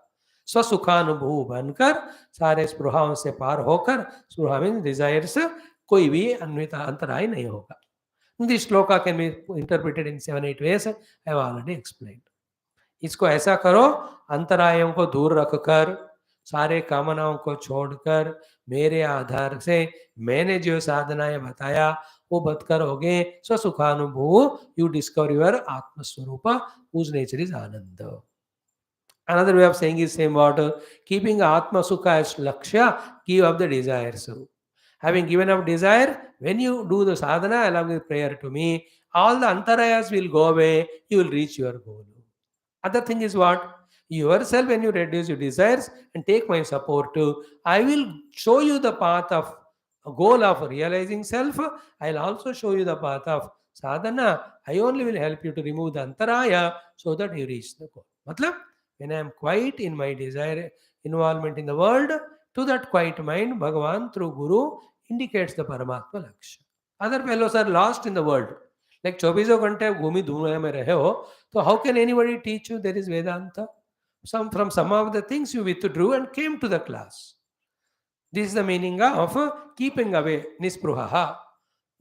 स्वसुखानुभू बनकर सारे स्पृहाओं से पार होकर स्पृहा means desires कोई भी अन्यथा अंतराय नहीं होगा. This shloka can be interpreted in 7-8 ways. I have already explained. इसको ऐसा करो, अंतरायों को दूर रखकर सारे कामनाओं को छोड़कर मेरे आधार से मैंने जो साधनाएं बताया वो बत करोगे. स्वसुखानुभू, you discover your आत्म स्वरूप whose nature is Anand. Another way of saying is same word. Keeping Atma Sukha as Lakshya, give up the desires. Having given up desire, when you do the sadhana along with prayer to me, all the antarayas will go away, you will reach your goal. Other thing is what? Yourself, when you reduce your desires and take my support, I will show you the path of a goal of realizing self. I will also show you the path of sadhana. I only will help you to remove the antaraya so that you reach the goal. Matlab, when I am quiet in my desire involvement in the world, to that quiet mind, Bhagavan through Guru indicates the Paramatma Lakshya. Other fellows are lost in the world. Like 24 घंटे घूमी दुनिया में रहे हो, so how can anybody teach you there is Vedanta? From some of the things you withdrew and came to the class. This is the meaning of keeping away, nispruha.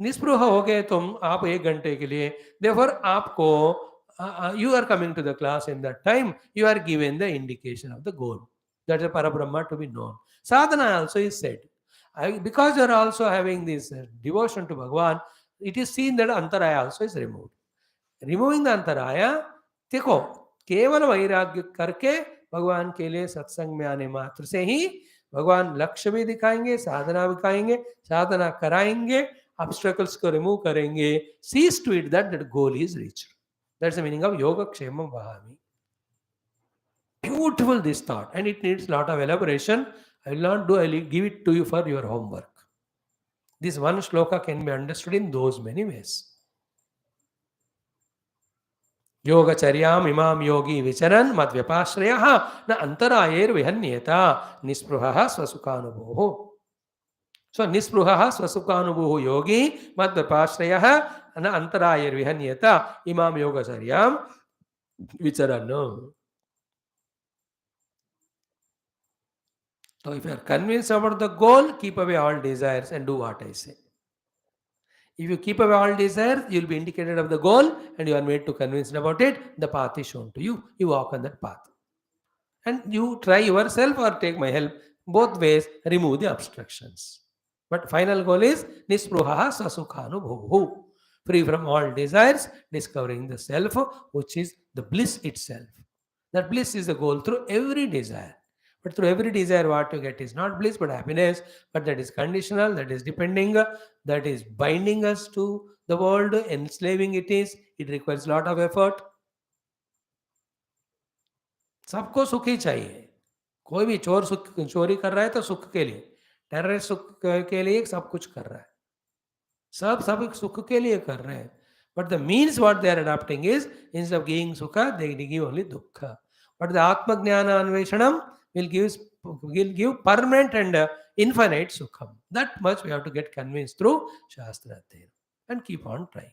निस्पृह हो गए तुम आप 1 घंटे के लिए, therefore आपको you are coming to the class in that time, you are given the indication of the goal. That is Parabrahma to be known. Sadhana also is said. Because you are also having this devotion to Bhagavan, it is seen that Antaraya also is removed. Removing the Antaraya, देखो केवल वैराग्य करके भगवान के लिए सत्संग में आने मात्र से ही भगवान लक्ष्य भी दिखाएंगे, साधना भी दिखाएंगे, साधना कराएंगे, obstacles को remove करेंगे, sees to it that that goal is reached. That's the meaning of yoga kshemam vahami. Beautiful this thought, and it needs lot of elaboration. I will not do, I will give it to you for your homework. This one shloka can be understood in those many ways. योगचर्याम इमाम योगी विचरन् मद्व्यपाश्रयः न अंतरायैर्विहन्येता निस्पृहः स्वसुखानुभूः. So निस्पृहः स्वसुखानुभूः योगी मद्व्यपाश्रयः न अंतरायैर्विहन्येता इमाम योगचर्याम विचरन्. So if you are convinced about the goal, keep away all desires and do what I say. If you keep away all desires, you will be indicated of the goal and you are made to convinced about it. The path is shown to you. You walk on that path. And you try yourself or take my help. Both ways, remove the obstructions. But final goal is Nispruhaha Sasukhanubhuhu. Free from all desires, discovering the self, which is the bliss itself. That bliss is the goal through every desire. But through every desire, what you get is not bliss but happiness. But that is conditional, that is depending, that is binding us to the world, enslaving it is. It requires a lot of effort. सबको सुख ही चाहिए. कोई भी चोरी कर रहा है तो सुख के लिए, टेररिस्ट सुख के लिए सब कुछ कर रहा है. सब सुख के लिए कर रहे हैं. But the means what they are adopting is, instead of giving sukha, they give only dukkha. But the Atma Jnana Anveshanam will give permanent and infinite sukham. That much we have to get convinced through Shastra Adhyayana and keep on trying.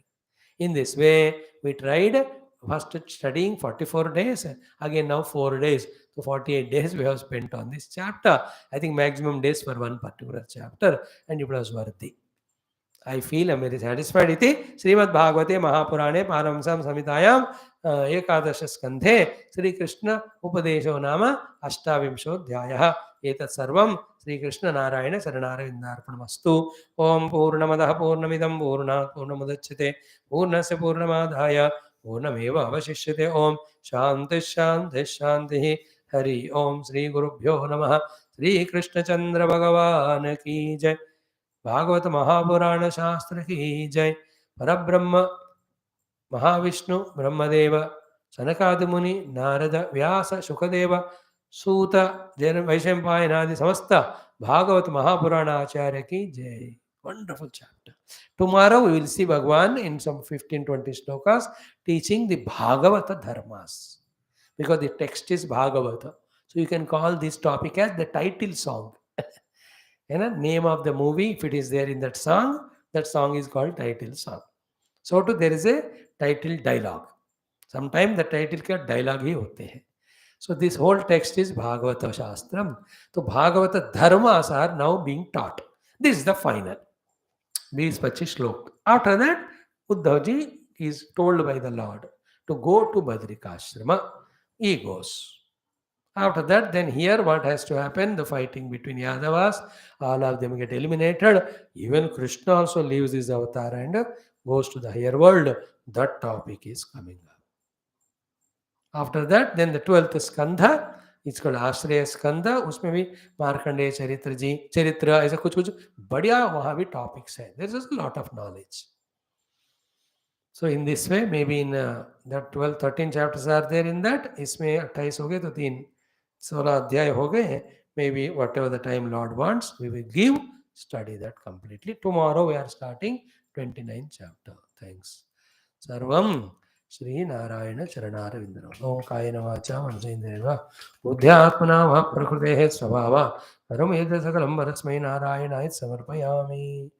In this way, we tried first studying 44 days, again now 4 days. So 48 days we have spent on this chapter. I think maximum days for one particular chapter, and it was worthy. I feel I'm very satisfied. Iti Srimad Bhagavate Mahapurane Paramsam Samhitayam Ekadasha Skandhe Sri Krishna Upadesho Nama Ashtavimsho Dhyayah Etat Sarvam Sri Krishna Narayana Saranaravindarpanamastu. Om Purnamadaha Purnamidam Purnat Purnamadachite Purnasya Purnamadhaya Purnameva Avashishyate. Om Shanti Shanti Shanti. Hari Om Sri Gurubhyo Namaha. Sri Krishna Chandra Bhagavan Ki Jai. Bhagavat Mahapuran शास्त्र की जय. परब्रह्म महाविष्णु ब्रह्मदेव सनकादि मुनि नारद व्यास शुकदेव सूत जैन वैशंपायनादि समस्त भागवत महापुराण आचार्य की जय. Wonderful chapter. Tomorrow we will see Bhagwan in some 15-20 shlokas teaching the Bhagavata dharmas, because the text is Bhagavata. So you can call this topic as the title song. Name of the movie, if it is there in that song is called title song. So too there is a title dialogue. Sometimes the title ka dialogue hi hote hai. So this whole text is Bhagavata Shastram. So Bhagavata dharmas are now being taught. This is the final 20-25 shlok. After that, Uddhavji is told by the Lord to go to Badrikashrama. He goes. After that, then here what has to happen? The fighting between Yadavas, all of them get eliminated. Even Krishna also leaves his avatar and goes to the higher world. That topic is coming up. After that, then the 12th skandha, it's called Ashraya skandha. उसमें भी मार्कंडेय चरित्र ऐसा कुछ बढ़िया वहाँ भी topics है. There's a lot of knowledge. So in this way, maybe in that 12-13 chapters are there in that. इसमें 28 हो गए तो 3-16 अध्याय हो गए हैं. Maybe whatever the time Lord wants, we will give, study that completely. Tomorrow we are starting 29th chapter. Thanks. Sarvam Shri Narayana Charanaravindaram. Om Kayena Vacha Manasendreva Buddhyatmana Va Prakrutehe Svabhava Param Yedha Sakalam Varasmai Narayanayat Samarpayami.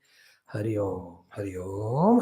Hari Om, Hari Om, Hari Om.